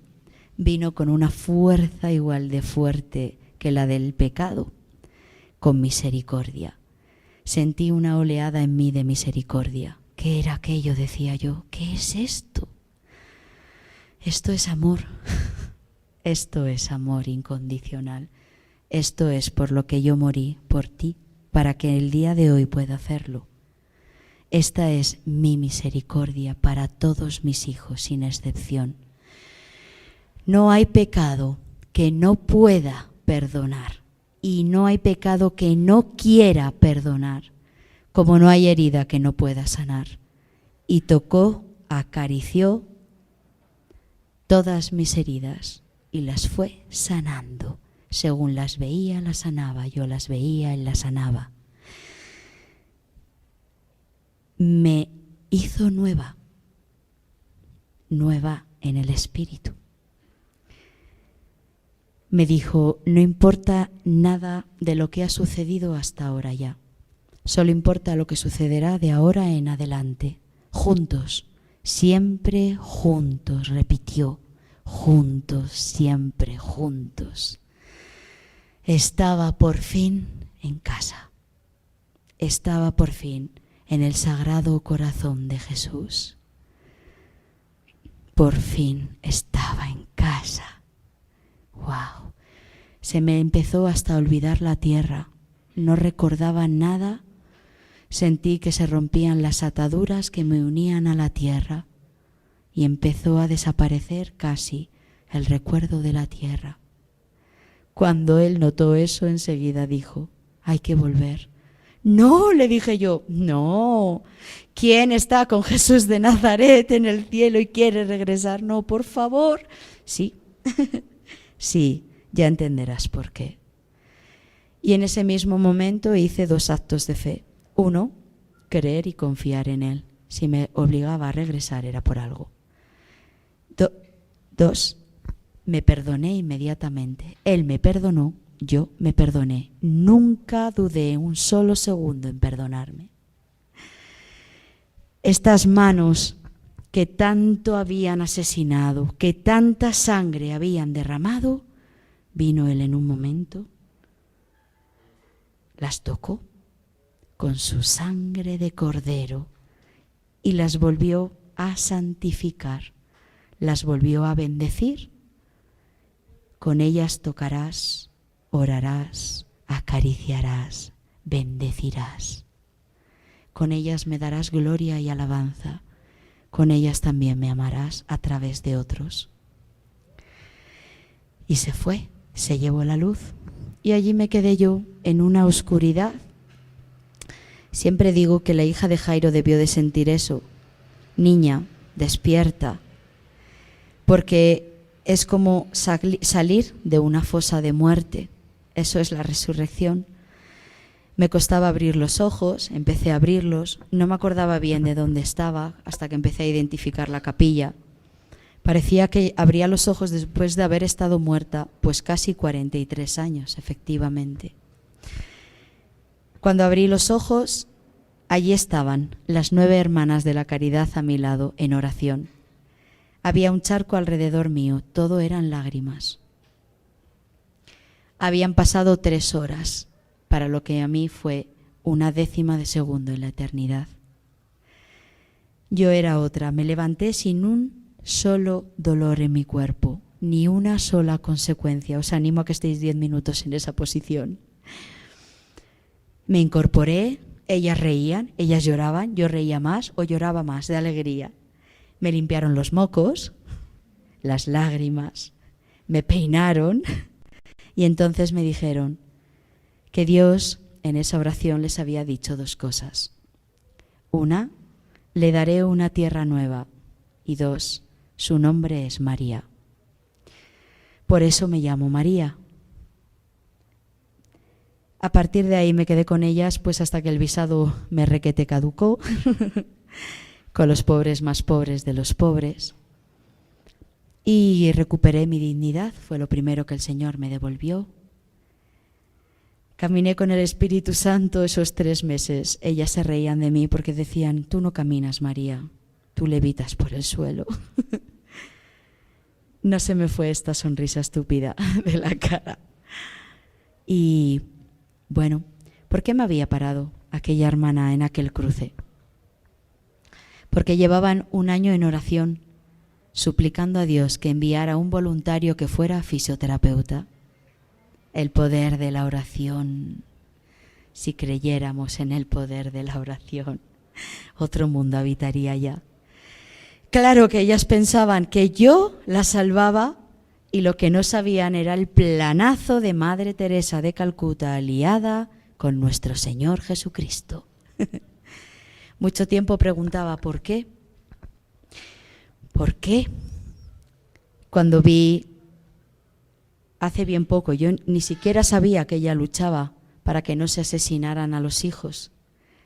vino con una fuerza igual de fuerte que la del pecado, con misericordia. Sentí una oleada en mí de misericordia. ¿Qué era aquello?, decía yo. ¿Qué es esto? Esto es amor. Esto es amor incondicional. Esto es por lo que yo morí por ti, para que el día de hoy pueda hacerlo. Esta es mi misericordia para todos mis hijos, sin excepción. No hay pecado que no pueda perdonar y no hay pecado que no quiera perdonar, como no hay herida que no pueda sanar. Y tocó, acarició todas mis heridas y las fue sanando. Según las veía, las sanaba. Yo las veía, Él las sanaba. Me hizo nueva en el Espíritu. Me dijo, no importa nada de lo que ha sucedido hasta ahora ya. Solo importa lo que sucederá de ahora en adelante. Juntos, siempre juntos, repitió. Juntos, siempre juntos. Estaba por fin en casa. Estaba por fin en el Sagrado Corazón de Jesús. Por fin estaba en casa. ¡Wow! Se me empezó hasta a olvidar la tierra. No recordaba nada. Sentí que se rompían las ataduras que me unían a la tierra y empezó a desaparecer casi el recuerdo de la tierra. Cuando él notó eso, enseguida dijo, hay que volver. No, le dije yo, no. ¿Quién está con Jesús de Nazaret en el cielo y quiere regresar? No, por favor. Sí. Sí, ya entenderás por qué. Y en ese mismo momento hice 2 actos de fe. 1, creer y confiar en Él. Si me obligaba a regresar era por algo. 2, me perdoné inmediatamente. Él me perdonó, yo me perdoné. Nunca dudé un solo segundo en perdonarme. Estas manos que tanto habían asesinado, que tanta sangre habían derramado, vino él en un momento, las tocó con su sangre de cordero y las volvió a santificar, las volvió a bendecir. Con ellas tocarás, orarás, acariciarás, bendecirás. Con ellas me darás gloria y alabanza. Con ellas también me amarás a través de otros. Y se fue, se llevó la luz. Y allí me quedé yo en una oscuridad. Siempre digo que la hija de Jairo debió de sentir eso. Niña, despierta. Porque es como salir de una fosa de muerte. Eso es la resurrección. Me costaba abrir los ojos, empecé a abrirlos, no me acordaba bien de dónde estaba hasta que empecé a identificar la capilla. Parecía que abría los ojos después de haber estado muerta, pues casi 43 años, efectivamente. Cuando abrí los ojos, allí estaban las 9 hermanas de la caridad a mi lado en oración. Había un charco alrededor mío, todo eran lágrimas. Habían pasado 3 horas. Para lo que a mí fue 1/10 de segundo en la eternidad. Yo era otra, me levanté sin un solo dolor en mi cuerpo, ni una sola consecuencia. Os animo a que estéis 10 minutos en esa posición. Me incorporé, ellas reían, ellas lloraban, yo reía más o lloraba más de alegría. Me limpiaron los mocos, las lágrimas, me peinaron y entonces me dijeron que Dios en esa oración les había dicho 2 cosas. 1, le daré una tierra nueva. Y 2, su nombre es María. Por eso me llamo María. A partir de ahí me quedé con ellas pues hasta que el visado me requete caducó, con los pobres más pobres de los pobres. Y recuperé mi dignidad, fue lo primero que el Señor me devolvió. Caminé con el Espíritu Santo esos 3 meses. Ellas se reían de mí porque decían, tú no caminas, María, tú levitas por el suelo. No se me fue esta sonrisa estúpida de la cara. Y bueno, ¿por qué me había parado aquella hermana en aquel cruce? Porque llevaban 1 año en oración, suplicando a Dios que enviara un voluntario que fuera fisioterapeuta. El poder de la oración. Si creyéramos en el poder de la oración, otro mundo habitaría ya. Claro que ellas pensaban que yo la salvaba y lo que no sabían era el planazo de Madre Teresa de Calcuta aliada con nuestro Señor Jesucristo. Mucho tiempo preguntaba ¿por qué? ¿Por qué? Cuando vi hace bien poco, yo ni siquiera sabía que ella luchaba para que no se asesinaran a los hijos.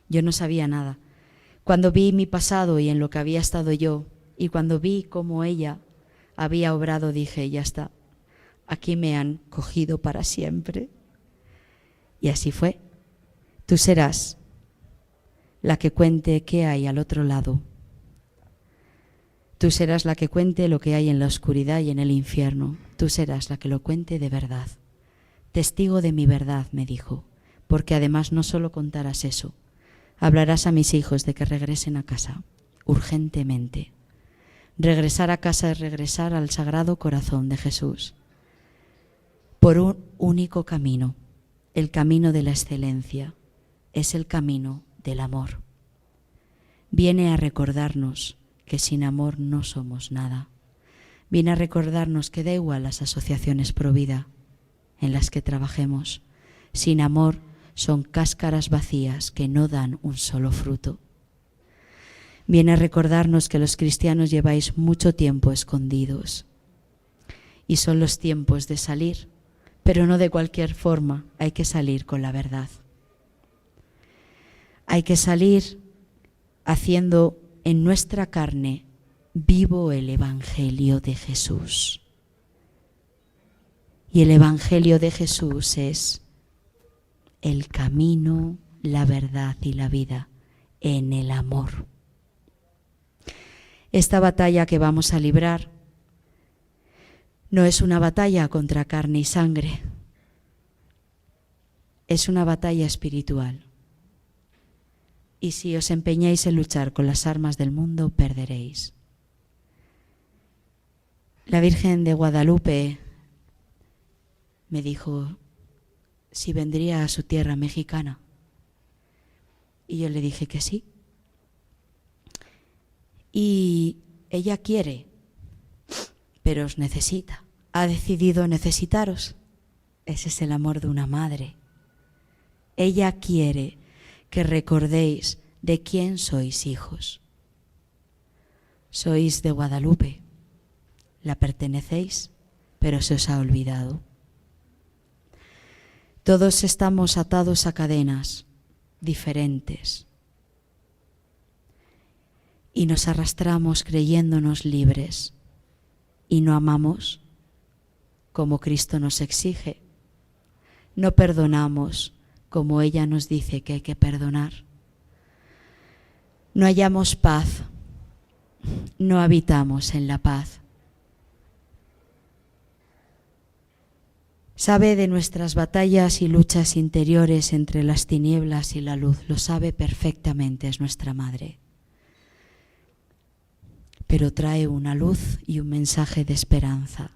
Yo no sabía nada. Cuando vi mi pasado y en lo que había estado yo, y cuando vi cómo ella había obrado, dije, ya está, aquí me han cogido para siempre. Y así fue. Tú serás la que cuente qué hay al otro lado. Tú serás la que cuente lo que hay en la oscuridad y en el infierno. Tú serás la que lo cuente de verdad. Testigo de mi verdad, me dijo, porque además no solo contarás eso, hablarás a mis hijos de que regresen a casa, urgentemente. Regresar a casa es regresar al Sagrado Corazón de Jesús, por un único camino, el camino de la excelencia, es el camino del amor. Viene a recordarnos que sin amor no somos nada. Viene a recordarnos que da igual las asociaciones pro vida en las que trabajemos. Sin amor son cáscaras vacías que no dan un solo fruto. Viene a recordarnos que los cristianos lleváis mucho tiempo escondidos y son los tiempos de salir, pero no de cualquier forma, hay que salir con la verdad. Hay que salir haciendo en nuestra carne vivo el Evangelio de Jesús. Y el Evangelio de Jesús es el camino, la verdad y la vida en el amor. Esta batalla que vamos a librar no es una batalla contra carne y sangre, es una batalla espiritual. Y si os empeñáis en luchar con las armas del mundo, perderéis. La Virgen de Guadalupe me dijo si vendría a su tierra mexicana. Y yo le dije que sí. Y ella quiere, pero os necesita. Ha decidido necesitaros. Ese es el amor de una madre. Ella quiere que recordéis de quién sois hijos. Sois de Guadalupe, la pertenecéis, pero se os ha olvidado. Todos estamos atados a cadenas diferentes y nos arrastramos creyéndonos libres y no amamos como Cristo nos exige. No perdonamos como ella nos dice que hay que perdonar. No hallamos paz, no habitamos en la paz. Sabe de nuestras batallas y luchas interiores entre las tinieblas y la luz, lo sabe perfectamente, es nuestra madre. Pero trae una luz y un mensaje de esperanza.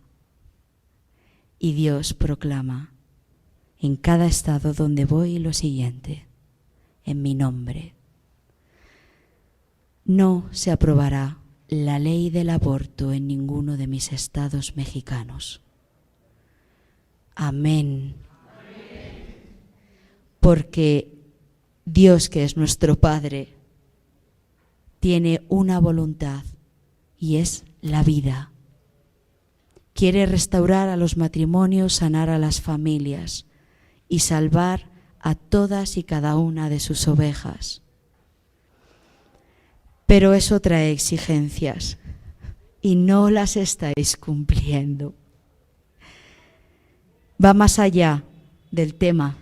Y Dios proclama en cada estado donde voy lo siguiente: en mi nombre. No se aprobará la ley del aborto en ninguno de mis estados mexicanos. Amén. Porque Dios, que es nuestro Padre, tiene una voluntad y es la vida. Quiere restaurar a los matrimonios, sanar a las familias y salvar a todas y cada una de sus ovejas. Pero eso trae exigencias y no las estáis cumpliendo. Va más allá del tema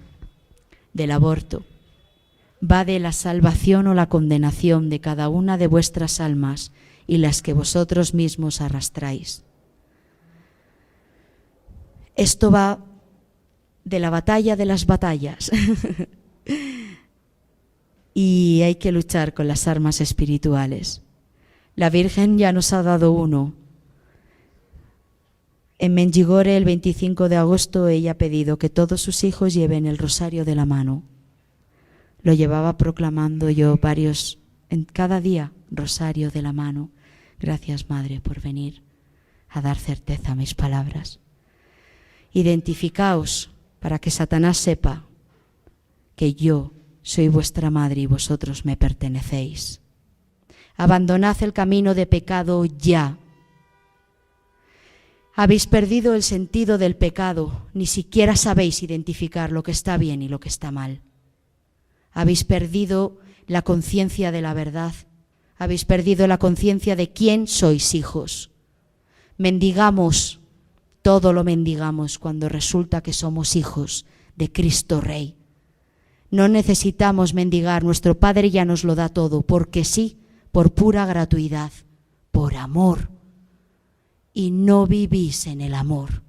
del aborto. Va de la salvación o la condenación de cada una de vuestras almas y las que vosotros mismos arrastráis. Esto va de la batalla de las batallas. Y hay que luchar con las armas espirituales. La Virgen ya nos ha dado uno. En Mengigore, el 25 de agosto, ella ha pedido que todos sus hijos lleven el rosario de la mano. Lo llevaba proclamando yo en cada día, rosario de la mano. Gracias, Madre, por venir a dar certeza a mis palabras. Identificaos para que Satanás sepa que yo soy vuestra madre y vosotros me pertenecéis. Abandonad el camino de pecado ya. Habéis perdido el sentido del pecado, ni siquiera sabéis identificar lo que está bien y lo que está mal. Habéis perdido la conciencia de la verdad, habéis perdido la conciencia de quién sois hijos. Mendigamos, todo lo mendigamos cuando resulta que somos hijos de Cristo Rey. No necesitamos mendigar, nuestro Padre ya nos lo da todo, porque sí, por pura gratuidad, por amor. Y no vivís en el amor.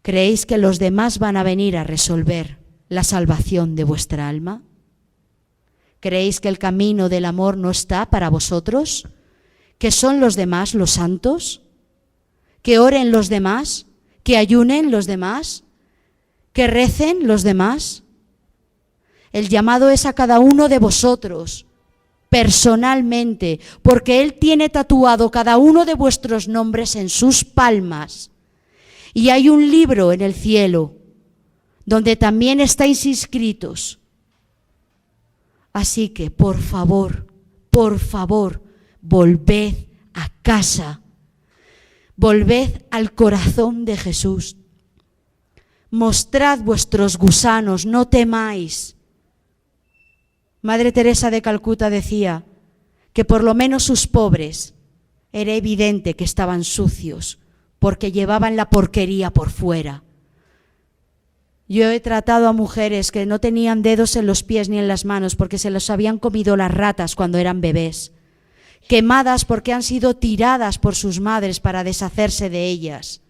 ¿Creéis que los demás van a venir a resolver la salvación de vuestra alma? ¿Creéis que el camino del amor no está para vosotros? ¿Que son los demás los santos? ¿Que oren los demás? ¿Que ayunen los demás? ¿Que recen los demás? El llamado es a cada uno de vosotros, personalmente, porque Él tiene tatuado cada uno de vuestros nombres en sus palmas. Y hay un libro en el cielo donde también estáis inscritos. Así que, por favor, volved a casa. Volved al corazón de Jesús. Mostrad vuestros gusanos, no temáis. Madre Teresa de Calcuta decía que por lo menos sus pobres era evidente que estaban sucios porque llevaban la porquería por fuera. Yo he tratado a mujeres que no tenían dedos en los pies ni en las manos porque se los habían comido las ratas cuando eran bebés, quemadas porque han sido tiradas por sus madres para deshacerse de ellas.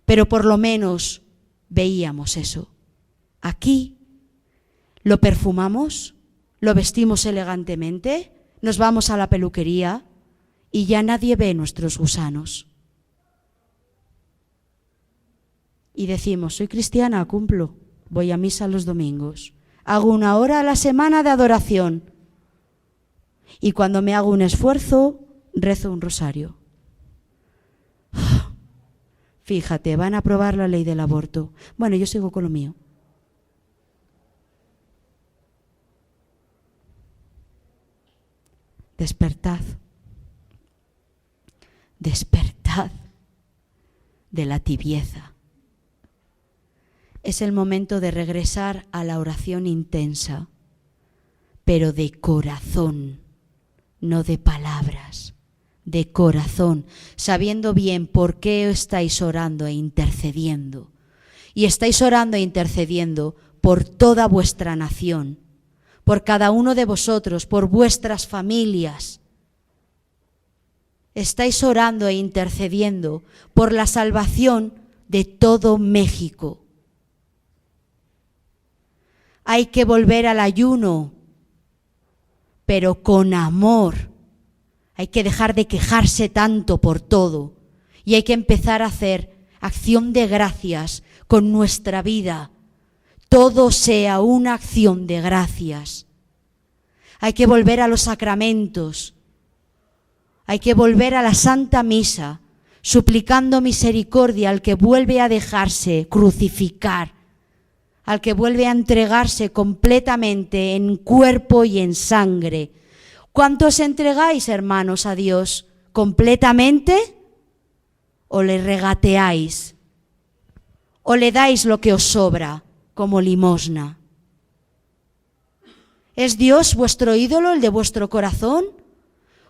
Pero por lo menos veíamos eso. Aquí lo perfumamos, lo vestimos elegantemente, nos vamos a la peluquería y ya nadie ve nuestros gusanos. Y decimos, soy cristiana, cumplo, voy a misa los domingos, hago 1 hora a la semana de adoración y cuando me hago un esfuerzo, rezo un rosario. Fíjate, van a aprobar la ley del aborto. Bueno, yo sigo con lo mío. Despertad. Despertad de la tibieza. Es el momento de regresar a la oración intensa, pero de corazón, no de palabras, de corazón, sabiendo bien por qué estáis orando e intercediendo. Y estáis orando e intercediendo por toda vuestra nación, por cada uno de vosotros, por vuestras familias. Estáis orando e intercediendo por la salvación de todo México. Hay que volver al ayuno, pero con amor. Hay que dejar de quejarse tanto por todo y hay que empezar a hacer acción de gracias con nuestra vida. Todo sea una acción de gracias. Hay que volver a los sacramentos. Hay que volver a la Santa Misa, suplicando misericordia al que vuelve a dejarse crucificar, al que vuelve a entregarse completamente en cuerpo y en sangre. ¿Cuántos entregáis, hermanos, a Dios? ¿Completamente? ¿O le regateáis? ¿O le dais lo que os sobra como limosna? ¿Es Dios vuestro ídolo, el de vuestro corazón?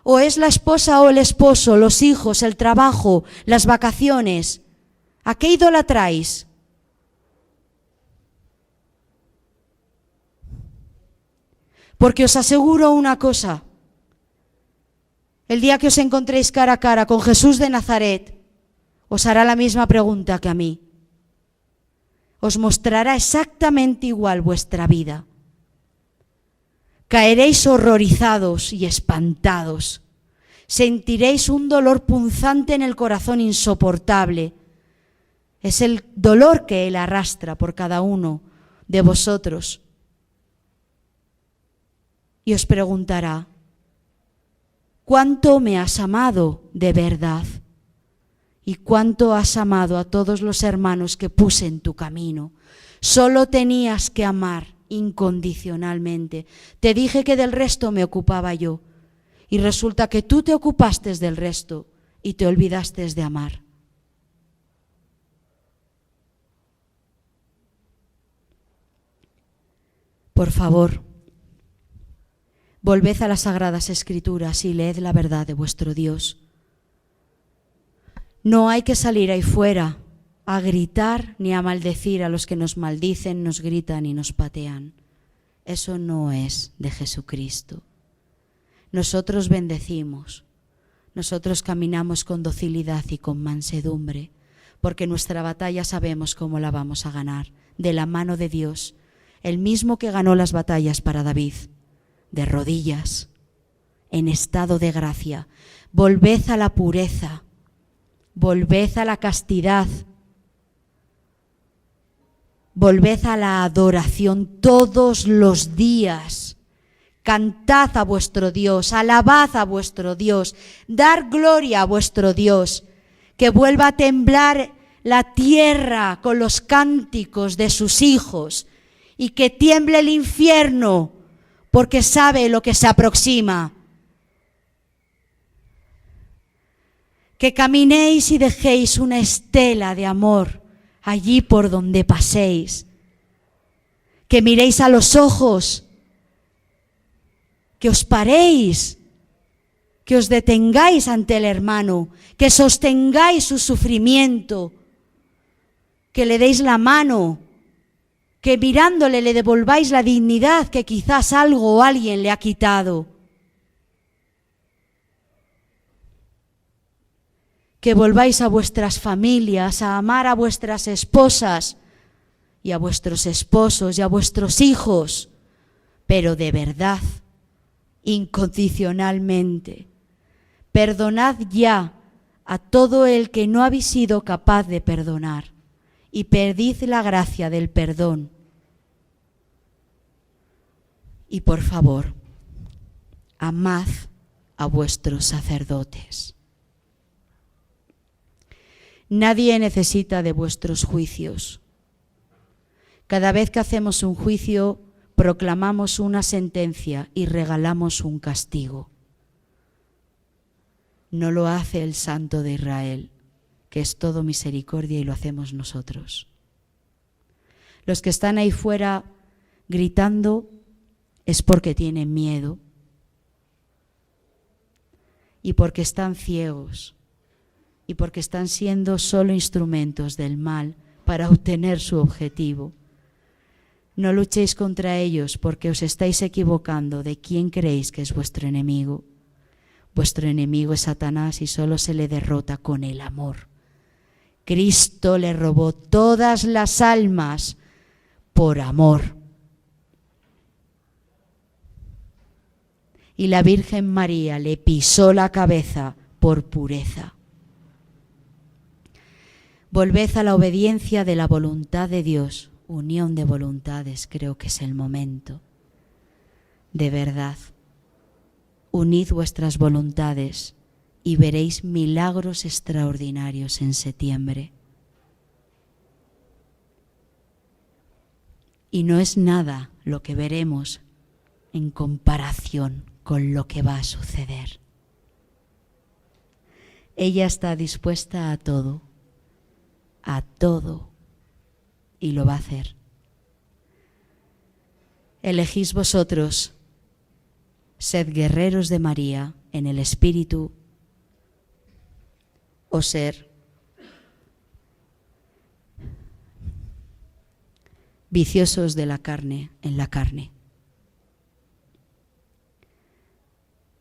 ¿O es la esposa o el esposo, los hijos, el trabajo, las vacaciones? ¿A qué idolatráis? Porque os aseguro una cosa, el día que os encontréis cara a cara con Jesús de Nazaret, os hará la misma pregunta que a mí. Os mostrará exactamente igual vuestra vida. Caeréis horrorizados y espantados. Sentiréis un dolor punzante en el corazón insoportable. Es el dolor que Él arrastra por cada uno de vosotros. Y os preguntará, ¿cuánto me has amado de verdad? ¿Y cuánto has amado a todos los hermanos que puse en tu camino? Solo tenías que amar incondicionalmente. Te dije que del resto me ocupaba yo. Y resulta que tú te ocupaste del resto y te olvidaste de amar. Por favor, Volved a las sagradas Escrituras y leed la verdad de vuestro Dios. No hay que salir ahí fuera a gritar ni a maldecir a los que nos maldicen, nos gritan y nos patean. Eso no es de Jesucristo. Nosotros bendecimos, nosotros caminamos con docilidad y con mansedumbre, porque nuestra batalla sabemos cómo la vamos a ganar, de la mano de Dios, el mismo que ganó las batallas para David, de rodillas, en estado de gracia. Volved a la pureza, volved a la castidad, volved a la adoración todos los días. Cantad a vuestro Dios, alabad a vuestro Dios, dar gloria a vuestro Dios, que vuelva a temblar la tierra con los cánticos de sus hijos y que tiemble el infierno porque sabe lo que se aproxima. Que caminéis y dejéis una estela de amor allí por donde paséis, que miréis a los ojos, que os paréis, que os detengáis ante el hermano, que sostengáis su sufrimiento, que le deis la mano, que mirándole le devolváis la dignidad que quizás algo o alguien le ha quitado. Que volváis a vuestras familias, a amar a vuestras esposas y a vuestros esposos y a vuestros hijos, pero de verdad, incondicionalmente. Perdonad ya a todo el que no habéis sido capaz de perdonar y pedid la gracia del perdón. Y por favor, amad a vuestros sacerdotes. Nadie necesita de vuestros juicios. Cada vez que hacemos un juicio, proclamamos una sentencia y regalamos un castigo. No lo hace el Santo de Israel, que es todo misericordia, y lo hacemos nosotros. Los que están ahí fuera gritando es porque tienen miedo y porque están ciegos y porque están siendo solo instrumentos del mal para obtener su objetivo. No luchéis contra ellos porque os estáis equivocando de quién creéis que es vuestro enemigo. Vuestro enemigo es Satanás y solo se le derrota con el amor. Cristo le robó todas las almas por amor. Y la Virgen María le pisó la cabeza por pureza. Volved a la obediencia de la voluntad de Dios. Unión de voluntades, creo que es el momento. De verdad, unid vuestras voluntades y veréis milagros extraordinarios en septiembre. Y no es nada lo que veremos en comparación con lo que va a suceder. Ella está dispuesta a todo, y lo va a hacer. Elegís vosotros, sed guerreros de María en el Espíritu, o ser viciosos de la carne en la carne.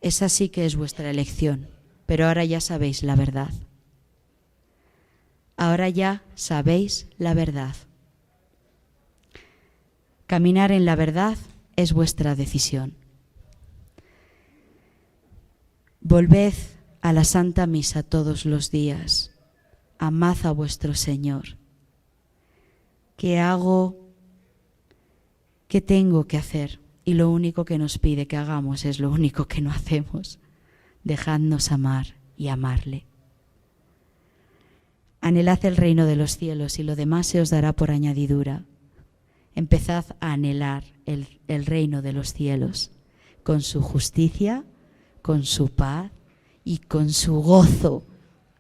Esa sí que es vuestra elección, pero ahora ya sabéis la verdad. Ahora ya sabéis la verdad. Caminar en la verdad es vuestra decisión. Volved a la Santa Misa todos los días. Amad a vuestro Señor. ¿Qué hago? ¿Qué tengo que hacer? Y lo único que nos pide que hagamos es lo único que no hacemos. Dejadnos amar y amarle. Anhelad el reino de los cielos y lo demás se os dará por añadidura. Empezad a anhelar el reino de los cielos con su justicia, con su paz y con su gozo.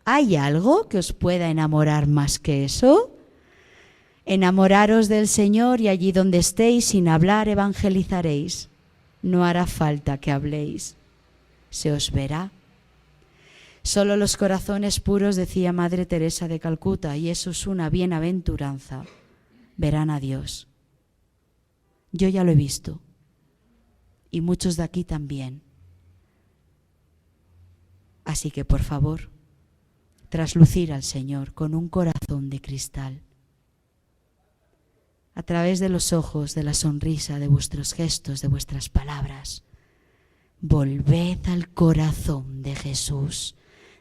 ¿Hay algo que os pueda enamorar más que eso? Enamoraros del Señor y allí donde estéis sin hablar evangelizaréis. no hará falta que habléis, se os verá. Solo los corazones puros, decía Madre Teresa de Calcuta, y eso es una bienaventuranza, verán a Dios. Yo ya lo he visto, y muchos de aquí también. Así que, por favor, traslucir al Señor con un corazón de cristal. A través de los ojos, de la sonrisa, de vuestros gestos, de vuestras palabras, volved al corazón de Jesús.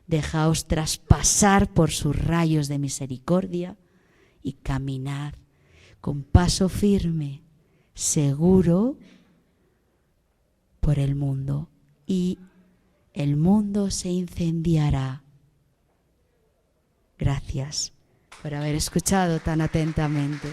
Dejaos traspasar por sus rayos de misericordia y caminad con paso firme, seguro, por el mundo. Y el mundo se incendiará. Gracias por haber escuchado tan atentamente.